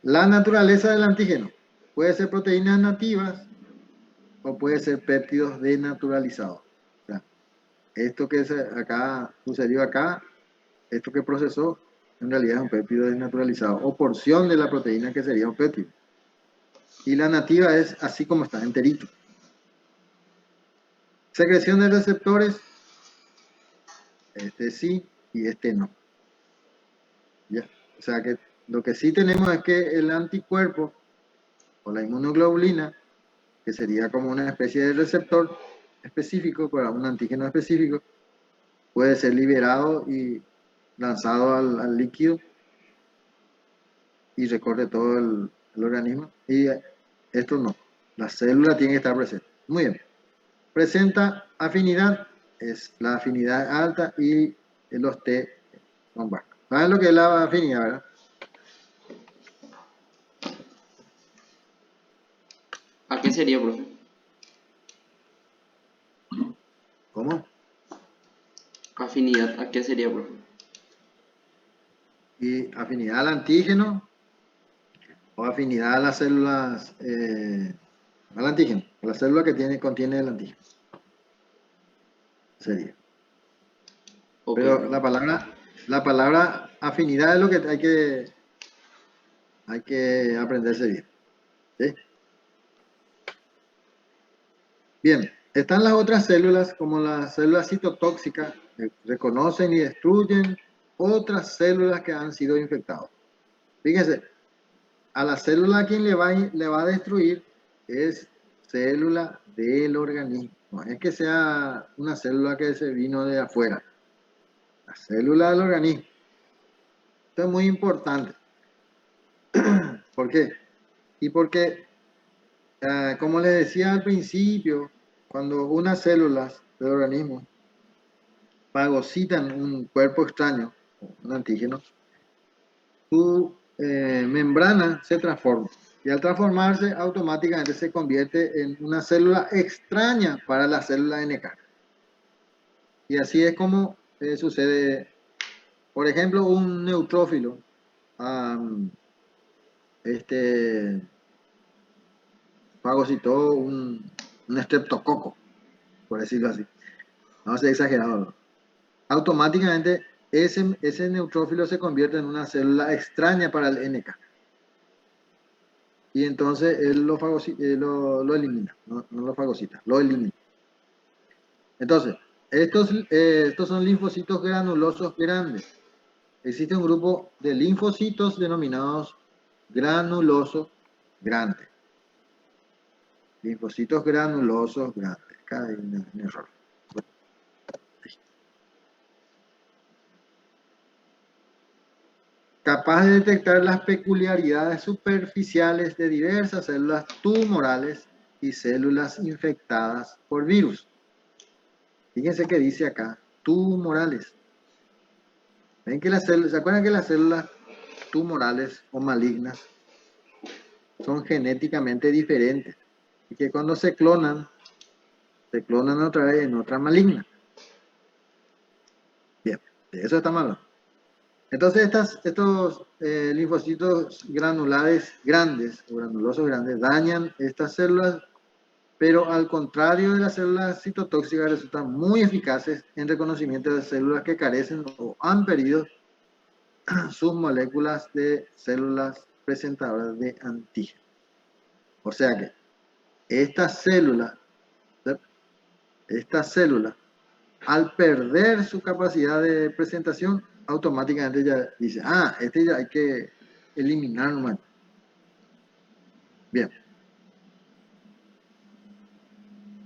La naturaleza del antígeno puede ser proteínas nativas o puede ser péptidos denaturalizados. O sea, esto que sucedió acá, esto que procesó, en realidad es un péptido desnaturalizado o porción de la proteína que sería un péptido. Y la nativa es así como está, enterito. Secreción de receptores, este sí y este no. ¿Ya? O sea que lo que sí tenemos es que el anticuerpo o la inmunoglobulina, que sería como una especie de receptor específico para un antígeno específico, puede ser liberado y lanzado al líquido y recorre todo el organismo. Y esto no. La célula tiene que estar presente. Muy bien. Presenta afinidad, es la afinidad alta y los T son bajos. ¿Saben lo que es la afinidad, verdad? ¿A qué sería, profe? ¿Cómo? Afinidad, ¿a qué sería, profe? Y afinidad al antígeno o afinidad a las células, al antígeno, a la célula que contiene el antígeno. Sería. Ok, Pero profe. la palabra afinidad es lo que hay que aprenderse bien. ¿Sí? Bien, están las otras células, como las células citotóxicas, que reconocen y destruyen otras células que han sido infectadas. Fíjense, a la célula a quien le va a destruir es célula del organismo. No es que sea una célula que se vino de afuera. La célula del organismo. Esto es muy importante. ¿Por qué? Y porque, como les decía al principio, cuando unas células del organismo fagocitan un cuerpo extraño, un antígeno, su membrana se transforma. Y al transformarse, automáticamente se convierte en una célula extraña para la célula NK. Y así es como sucede, por ejemplo, un neutrófilo, fagocitó un estreptococo. por decirlo así. No ser exagerado, ¿no? Automáticamente ese neutrófilo se convierte en una célula extraña para el NK. Y entonces él lo elimina, no lo fagocita, lo elimina. Entonces, estos son linfocitos granulosos grandes. Existe un grupo de linfocitos denominados granulosos grandes. Linfocitos granulosos grandes. Acá hay un error. Capaz de detectar las peculiaridades superficiales de diversas células tumorales y células infectadas por virus. Fíjense que dice acá, tumorales. ¿Ven que ¿se acuerdan que las células tumorales o malignas son genéticamente diferentes? Y que cuando se clonan otra vez en otra maligna. Bien, de eso estamos hablando. Entonces estos linfocitos granulares grandes, o granulosos grandes, dañan estas células, pero al contrario de las células citotóxicas, resultan muy eficaces en reconocimiento de células que carecen o han perdido sus moléculas de células presentadoras de antígeno. O sea que estas células, al perder su capacidad de presentación, automáticamente ya dice, este ya hay que eliminar nomás. Bien.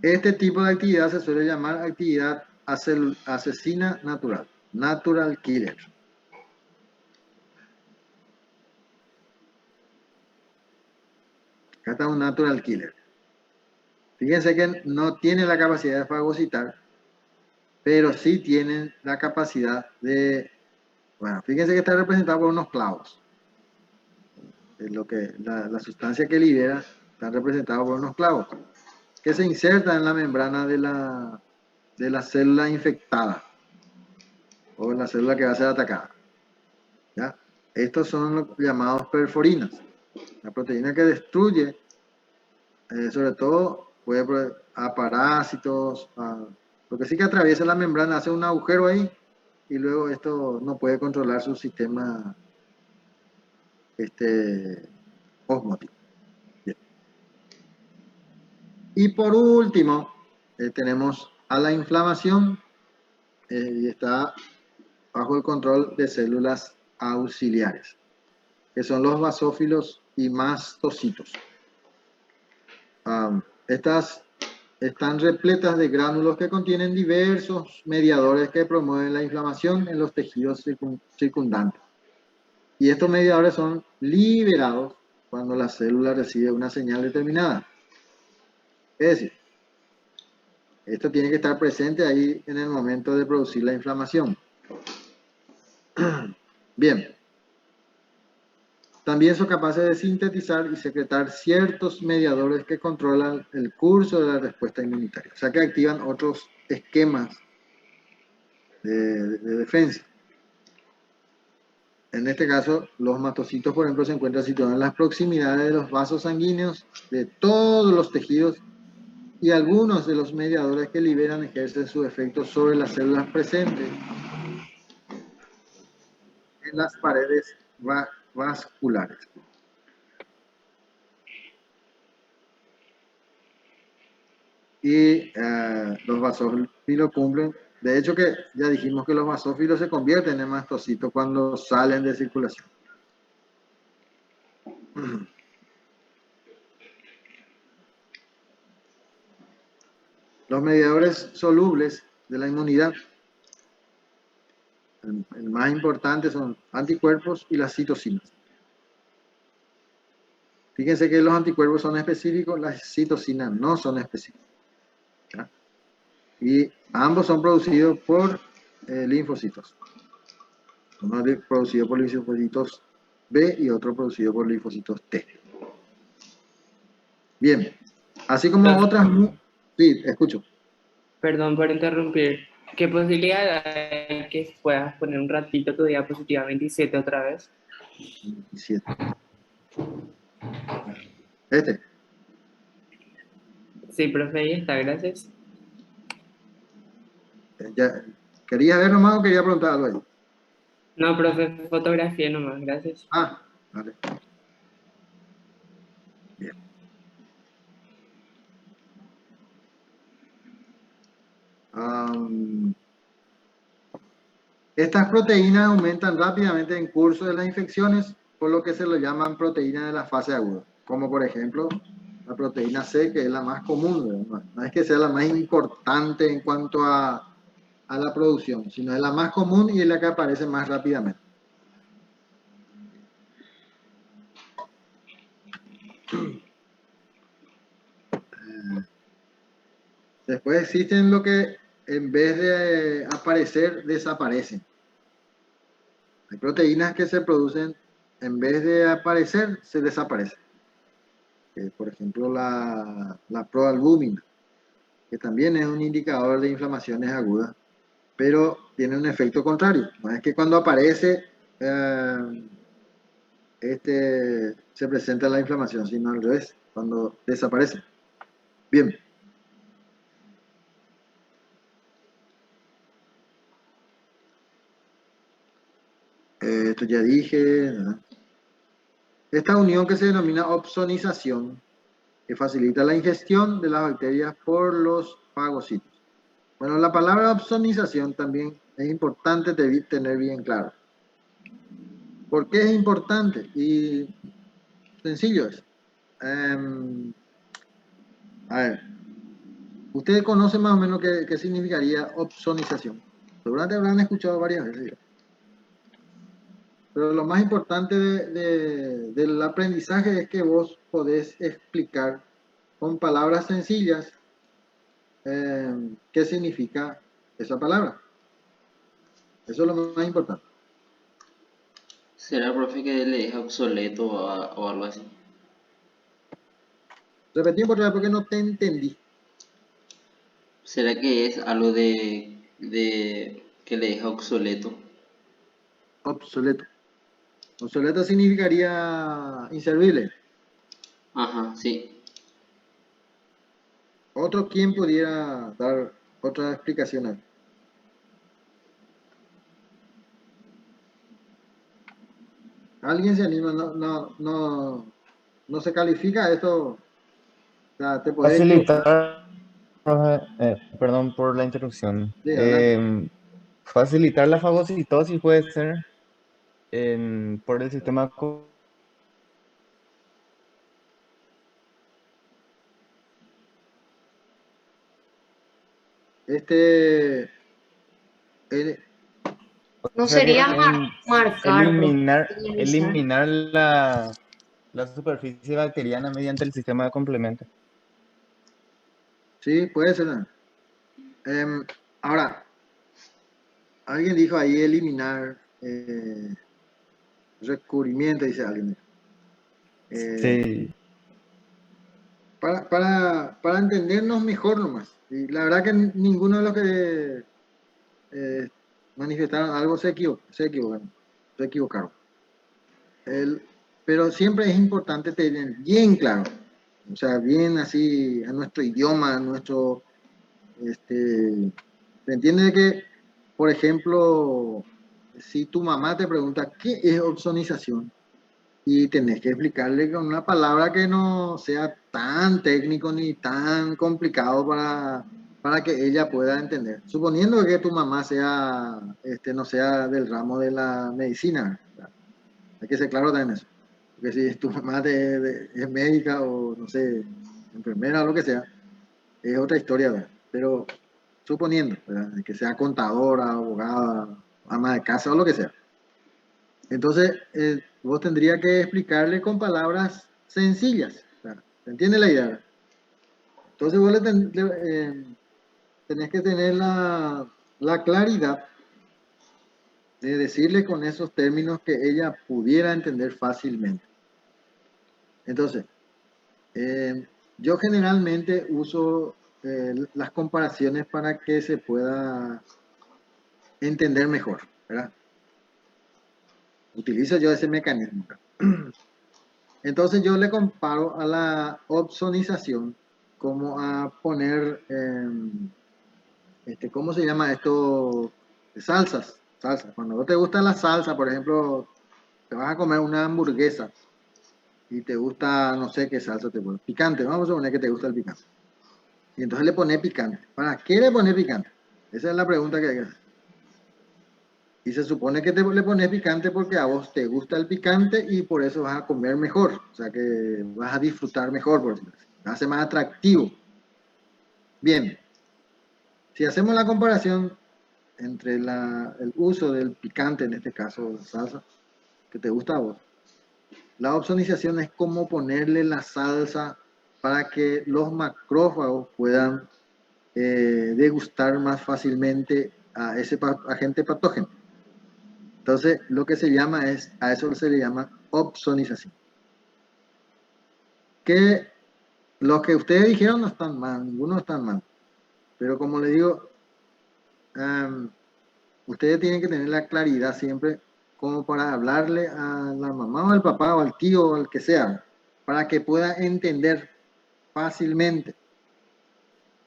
Este tipo de actividad se suele llamar actividad asesina natural, natural killer. Acá está un natural killer. Fíjense que no tiene la capacidad de fagocitar, pero sí tienen la capacidad de... Bueno, fíjense que está representado por unos clavos. La sustancia que libera está representada por unos clavos que se insertan en la membrana de la célula infectada o en la célula que va a ser atacada. ¿Ya? Estos son los llamados perforinas. La proteína que destruye, sobre todo, a parásitos, porque sí que atraviesa la membrana, hace un agujero ahí y luego esto no puede controlar su sistema osmótico. Bien. Y por último, tenemos a la inflamación y está bajo el control de células auxiliares, que son los basófilos y mastocitos. Estas están repletas de gránulos que contienen diversos mediadores que promueven la inflamación en los tejidos circundantes. Y estos mediadores son liberados cuando la célula recibe una señal determinada. Es decir, esto tiene que estar presente ahí en el momento de producir la inflamación. Bien. También son capaces de sintetizar y secretar ciertos mediadores que controlan el curso de la respuesta inmunitaria. O sea que activan otros esquemas de defensa. En este caso, los mastocitos, por ejemplo, se encuentran situados en las proximidades de los vasos sanguíneos de todos los tejidos y algunos de los mediadores que liberan ejercen su efecto sobre las células presentes en las paredes vasculares. Y los basófilos cumplen, de hecho que ya dijimos que los basófilos se convierten en mastocitos cuando salen de circulación. Los mediadores solubles de la inmunidad, el más importante son anticuerpos y las citocinas. Fíjense que los anticuerpos son específicos, las citocinas no son específicas. ¿Ya? Y ambos son producidos por linfocitos. Uno es producido por linfocitos B y otro producido por linfocitos T. Bien, así como otras... Sí, escucho. Perdón por interrumpir. ¿Qué posibilidad hay que puedas poner un ratito tu diapositiva 27 otra vez? 27. Sí, profe, ahí está, gracias. ya, ¿querías ver nomás o quería preguntar algo ahí? No, profe, fotografía nomás, gracias. Ah, vale. Bien. Estas proteínas aumentan rápidamente en curso de las infecciones, por lo que se lo llaman proteínas de la fase aguda, como por ejemplo la proteína C, que es la más común, ¿verdad? No es que sea la más importante en cuanto a la producción, sino es la más común y es la que aparece más rápidamente. Después existen lo que en vez de aparecer, desaparecen. Hay proteínas que se producen, en vez de aparecer, se desaparecen. Por ejemplo, la proalbúmina, que también es un indicador de inflamaciones agudas, pero tiene un efecto contrario. No es que cuando aparece se presenta la inflamación, sino al revés, cuando desaparece. Bien. Esto ya dije, ¿verdad? Esta unión que se denomina opsonización, que facilita la ingestión de las bacterias por los fagocitos. Bueno, la palabra opsonización también es importante tener bien claro. ¿Por qué es importante? Y sencillo es. A ver, ustedes conocen más o menos qué significaría opsonización. Seguramente habrán escuchado varias veces ya. Pero lo más importante del aprendizaje es que vos podés explicar con palabras sencillas qué significa esa palabra. Eso es lo más importante. ¿Será, profe, que le deja obsoleto o algo así? Repetí otra vez porque no te entendí. ¿Será que es algo de que le deja obsoleto? Obsoleto. Obsoleto significaría inservible. Ajá, sí. Otro quien pudiera dar otra explicación ahí. ¿Alguien se anima? No se califica esto. O sea, te podés equivocar. Facilitar, perdón por la interrupción. Sí, adelante. Facilitar la fagocitosis puede ser por el sistema. El- O No sea que sería marcar, señalizar. eliminar la superficie bacteriana mediante el sistema de complemento. sí, puede ser. Ahora, alguien dijo ahí eliminar recubrimiento, dice alguien. Sí, Para entendernos mejor nomás. Y la verdad que ninguno de los que manifestaron algo se equivocaron. Pero siempre es importante tener bien claro, o sea, bien así a nuestro idioma, a nuestro, ¿se entiende de que, por ejemplo, si tu mamá te pregunta qué es opsonización y tenés que explicarle con una palabra que no sea tan técnico ni tan complicado para que ella pueda entender. Suponiendo que tu mamá sea, no sea del ramo de la medicina, ¿verdad? Hay que ser claro también eso. Porque si tu mamá es médica o, no sé, enfermera o lo que sea, es otra historia, ¿verdad? Pero suponiendo, ¿verdad? Que sea contadora, abogada, ama de casa o lo que sea. Entonces, vos tendrías que explicarle con palabras sencillas. ¿Verdad? ¿Se entiende la idea? Entonces, vos tenés que tener la claridad de decirle con esos términos que ella pudiera entender fácilmente. Entonces, yo generalmente uso las comparaciones para que se pueda entender mejor, ¿verdad? Utilizo yo ese mecanismo. Entonces yo le comparo a la opsonización como a poner ¿cómo se llama esto? Salsas. Cuando no te gusta la salsa, por ejemplo, te vas a comer una hamburguesa y te gusta, no sé qué salsa te gusta, picante, vamos a suponer que te gusta el picante. Y entonces le pones picante. ¿Para qué le pones picante? Esa es la pregunta que hay que hacer. Y se supone que le pones picante porque a vos te gusta el picante y por eso vas a comer mejor. O sea que vas a disfrutar mejor, por decirlo así. Te hace más atractivo. Bien. Si hacemos la comparación entre el uso del picante, en este caso salsa, que te gusta a vos, la opsonización es cómo ponerle la salsa para que los macrófagos puedan degustar más fácilmente a ese agente patógeno. Entonces, lo que se llama a eso se le llama opsonización. Que los que ustedes dijeron no están mal, ninguno está mal. Pero como les digo, ustedes tienen que tener la claridad siempre como para hablarle a la mamá o al papá o al tío o al que sea, para que pueda entender fácilmente.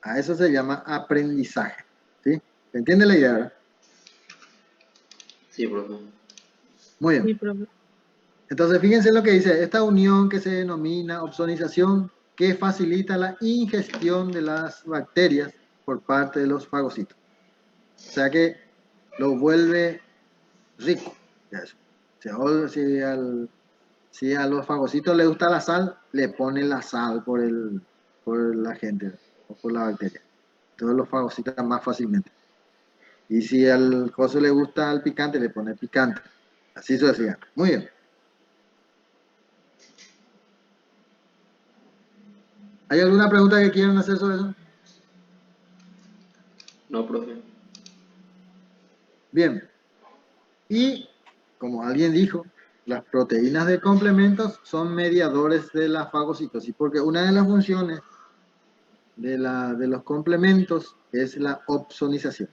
A eso se llama aprendizaje. ¿Sí? ¿Se entiende la idea, verdad? Sí, profe. Muy bien. Sí, profe. Entonces, fíjense lo que dice, esta unión que se denomina opsonización, que facilita la ingestión de las bacterias por parte de los fagocitos. O sea que lo vuelve rico. Si a los fagocitos les gusta la sal, le ponen la sal por la gente o por la bacteria. Entonces los fagocitan más fácilmente. Y si al coso le gusta el picante, le pone picante. Así sucesivamente. Muy bien. ¿Hay alguna pregunta que quieran hacer sobre eso? No, profe. Bien. Y, como alguien dijo, las proteínas de complementos son mediadores de la fagocitosis, porque una de las funciones de los complementos es la opsonización.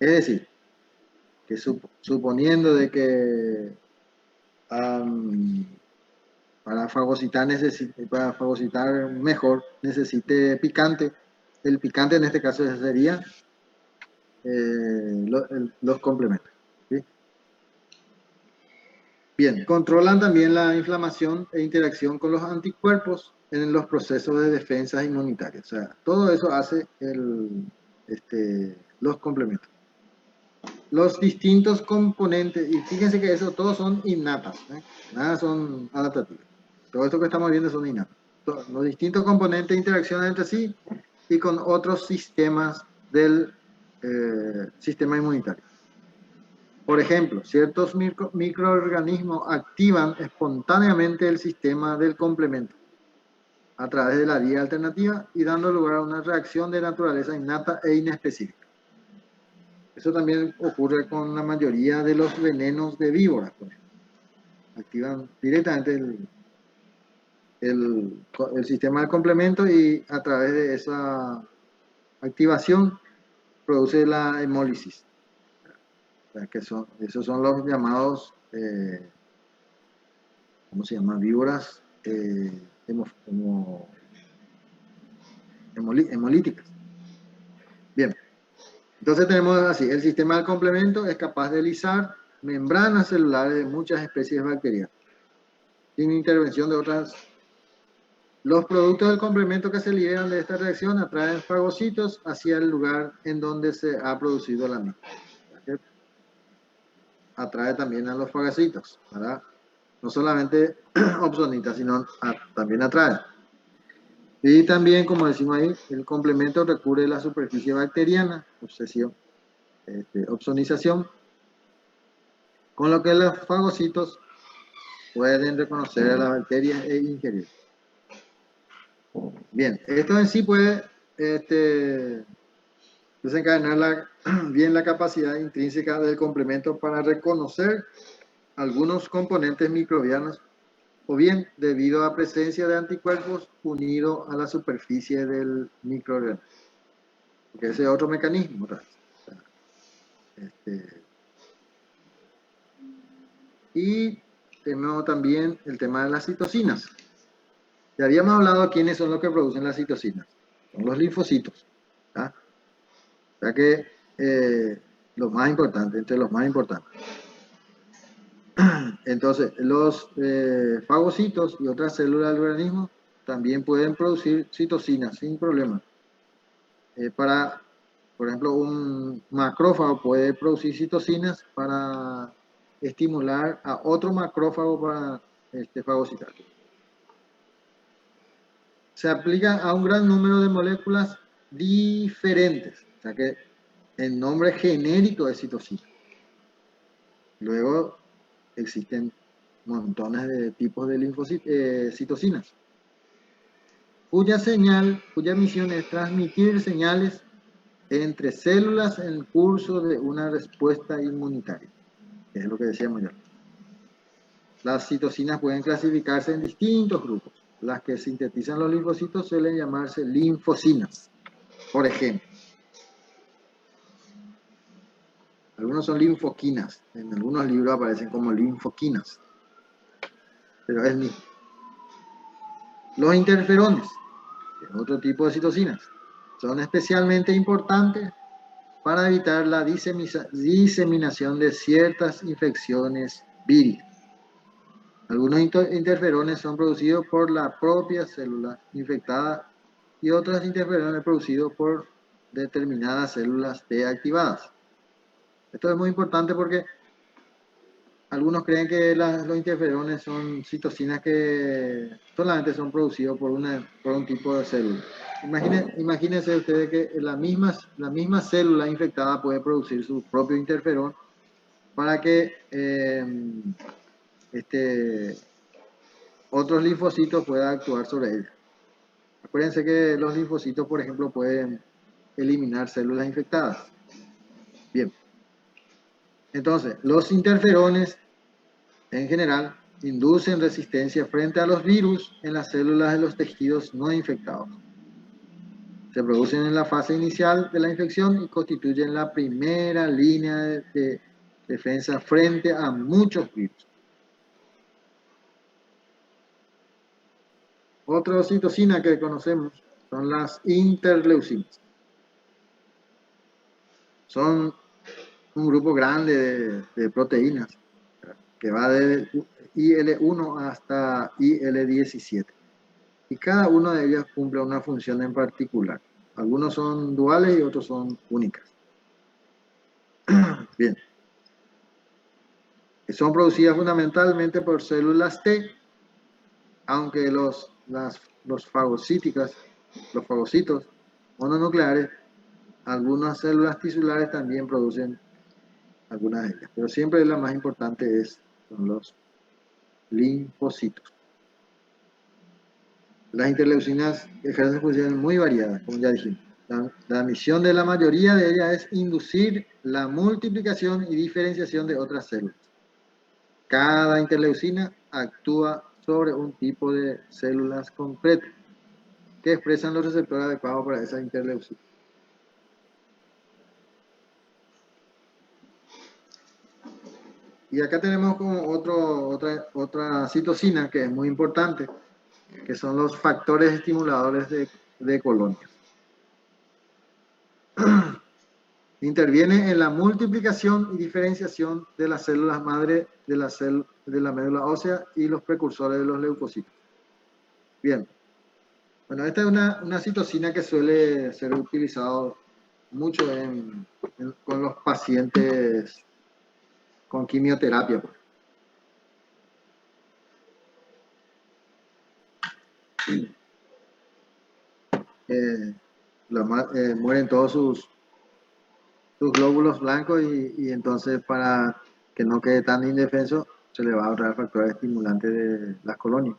Es decir, que suponiendo de que para fagocitar mejor necesite picante, el picante en este caso sería los complementos. ¿Sí? Bien, controlan también la inflamación e interacción con los anticuerpos en los procesos de defensa inmunitaria. O sea, todo eso hace los complementos. Los distintos componentes, y fíjense que eso todos son innatas, ¿eh? Nada son adaptativas. Todo esto que estamos viendo son innatas. Los distintos componentes interaccionan entre sí y con otros sistemas del sistema inmunitario. Por ejemplo, ciertos microorganismos activan espontáneamente el sistema del complemento a través de la vía alternativa y dando lugar a una reacción de naturaleza innata e inespecífica. Eso también ocurre con la mayoría de los venenos de víboras. Activan directamente el sistema del complemento y a través de esa activación produce la hemólisis. O sea, esos son los llamados, ¿cómo se llama? Víboras hemolíticas. Bien, entonces tenemos así, el sistema del complemento es capaz de lisar membranas celulares de muchas especies bacterianas, sin intervención de otras. Los productos del complemento que se liberan de esta reacción atraen fagocitos hacia el lugar en donde se ha producido la misma. Atrae también a los fagocitos, ¿verdad? No solamente opsonita, sino también atrae. Y también, como decimos ahí, el complemento recubre la superficie bacteriana, opsonización, con lo que los fagocitos pueden reconocer a las bacterias e ingerir. Bien, esto en sí puede desencadenar bien la capacidad intrínseca del complemento para reconocer algunos componentes microbianos o bien debido a presencia de anticuerpos unidos a la superficie del microorganismo. Porque ese es otro mecanismo. Y tenemos también el tema de las citocinas. Ya habíamos hablado de quiénes son los que producen las citocinas. Son los linfocitos. ¿Ah? Ya que lo más importante, entre los más importantes. Entonces, los fagocitos y otras células del organismo también pueden producir citocinas sin problema. Por ejemplo, un macrófago puede producir citocinas para estimular a otro macrófago para fagocitar. Se aplica a un gran número de moléculas diferentes, o sea que el nombre genérico es citocina. Luego existen montones de tipos de citocinas, cuya misión es transmitir señales entre células en el curso de una respuesta inmunitaria, que es lo que decíamos ya. Las citocinas pueden clasificarse en distintos grupos. Las que sintetizan los linfocitos suelen llamarse linfocinas, por ejemplo. Algunos son linfoquinas. En algunos libros aparecen como linfoquinas. Pero es mismo. Los interferones, que es otro tipo de citocinas, son especialmente importantes para evitar la diseminación de ciertas infecciones víricas. Algunos interferones son producidos por la propia célula infectada y otros interferones producidos por determinadas células T activadas. Esto es muy importante porque algunos creen que los interferones son citocinas que solamente son producidos por un tipo de célula. Imagínense ustedes que la misma célula infectada puede producir su propio interferón para que otros linfocitos puedan actuar sobre ella. Acuérdense que los linfocitos, por ejemplo, pueden eliminar células infectadas. Bien. Entonces, los interferones, en general, inducen resistencia frente a los virus en las células de los tejidos no infectados. Se producen en la fase inicial de la infección y constituyen la primera línea de defensa frente a muchos virus. Otra citocina que conocemos son las interleucinas. Son un grupo grande de proteínas que va de IL-1 hasta IL-17. Y cada una de ellas cumple una función en particular. Algunos son duales y otros son únicas. Bien. Son producidas fundamentalmente por células T, aunque los fagocitos mononucleares, algunas células tisulares también producen algunas de ellas. Pero siempre la más importante son los linfocitos. Las interleucinas ejercen funciones muy variadas, como ya dijimos. La misión de la mayoría de ellas es inducir la multiplicación y diferenciación de otras células. Cada interleucina actúa sobre un tipo de células concretas que expresan los receptores adecuados para esa interleucina. Y acá tenemos como otra citocina que es muy importante, que son los factores estimuladores de colonias. Interviene en la multiplicación y diferenciación de las células madre de la médula ósea y los precursores de los leucocitos. Bien. Bueno, esta es una citocina que suele ser utilizado mucho con los pacientes con quimioterapia. Mueren todos sus glóbulos blancos y entonces para que no quede tan indefenso se le va a dar factores estimulantes de las colonias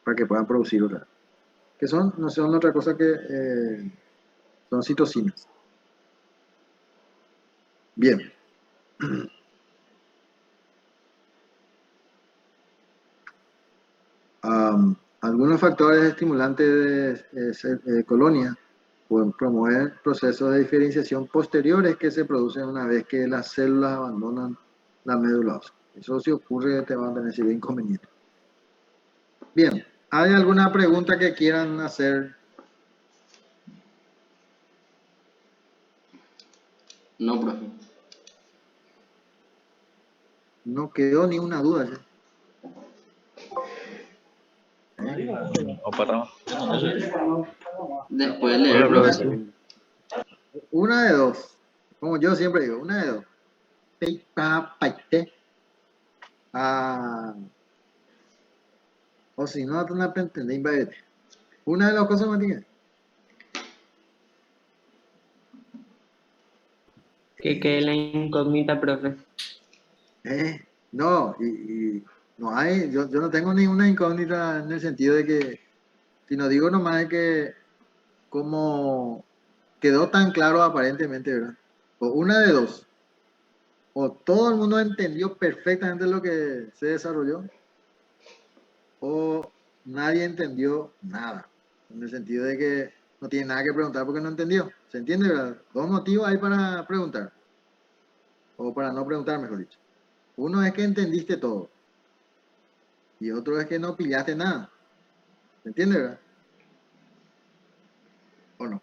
para que puedan producir otra. Que no son otra cosa que son citocinas. Bien. Algunos factores estimulantes de colonia pueden promover procesos de diferenciación posteriores que se producen una vez que las células abandonan la médula ósea. Eso si ocurre te va a tener serio inconveniente. Bien, ¿hay alguna pregunta que quieran hacer? No, profe. No quedó ni una duda. ¿Sí? O para Después de leer, Hola, profe. profesor. Una de dos. Como yo siempre digo, una de dos. Ah, o si no, no entendéis, vete. Una de las cosas más tiene. Que quede la incógnita, profe. No, y no hay, yo no tengo ninguna incógnita en el sentido de que, si no digo nomás es que como quedó tan claro aparentemente, ¿verdad? O una de dos, o todo el mundo entendió perfectamente lo que se desarrolló, o nadie entendió nada, en el sentido de que no tiene nada que preguntar porque no entendió. ¿Se entiende, verdad? Dos motivos hay para preguntar, o para no preguntar, mejor dicho. Uno es que entendiste todo, y otro es que no pillaste nada. ¿Se entiende, verdad? ¿O no?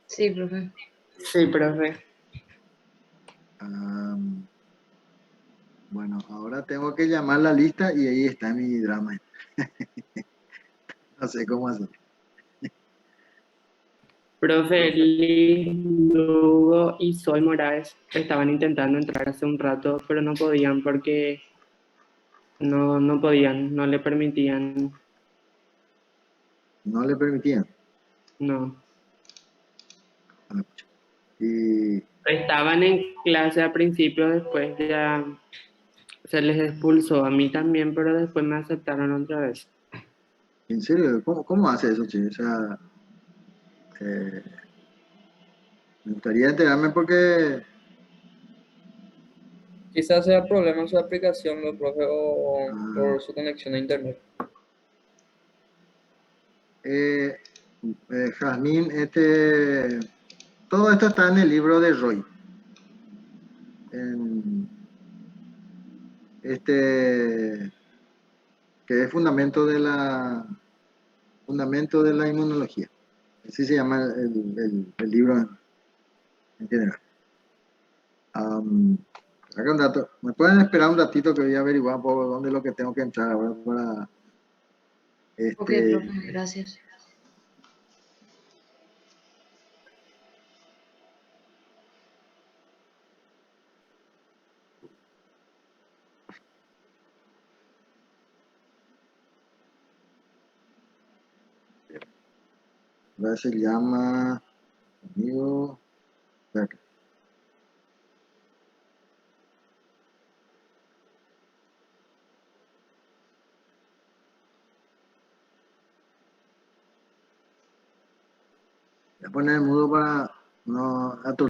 Sí, profe. Sí, profe. Bueno, ahora tengo que llamar la lista y ahí está mi drama. No sé cómo hacer. Profe, Liz Lugo y Sol Morales estaban intentando entrar hace un rato, pero no podían porque no podían, no le permitían, No le permitían. no. Y Estaban en clase al principio, después ya se les expulsó, a mí también, pero después me aceptaron otra vez. en serio, ¿cómo hace eso, che? O sea, eh, me gustaría enterarme porque Quizás sea problema en su aplicación, lo profe, o ah, por su conexión a internet. eh, Jazmín, todo esto está en el libro de Roy. En este, que es fundamento de la inmunología. Así se llama el libro en general. Acá un dato. ¿Me pueden esperar un ratito que voy a averiguar un poco dónde es lo que tengo que entrar ahora para Ok, este? profe, gracias. Se llama amigo. Espera. Voy a poner el mudo para no aturdir.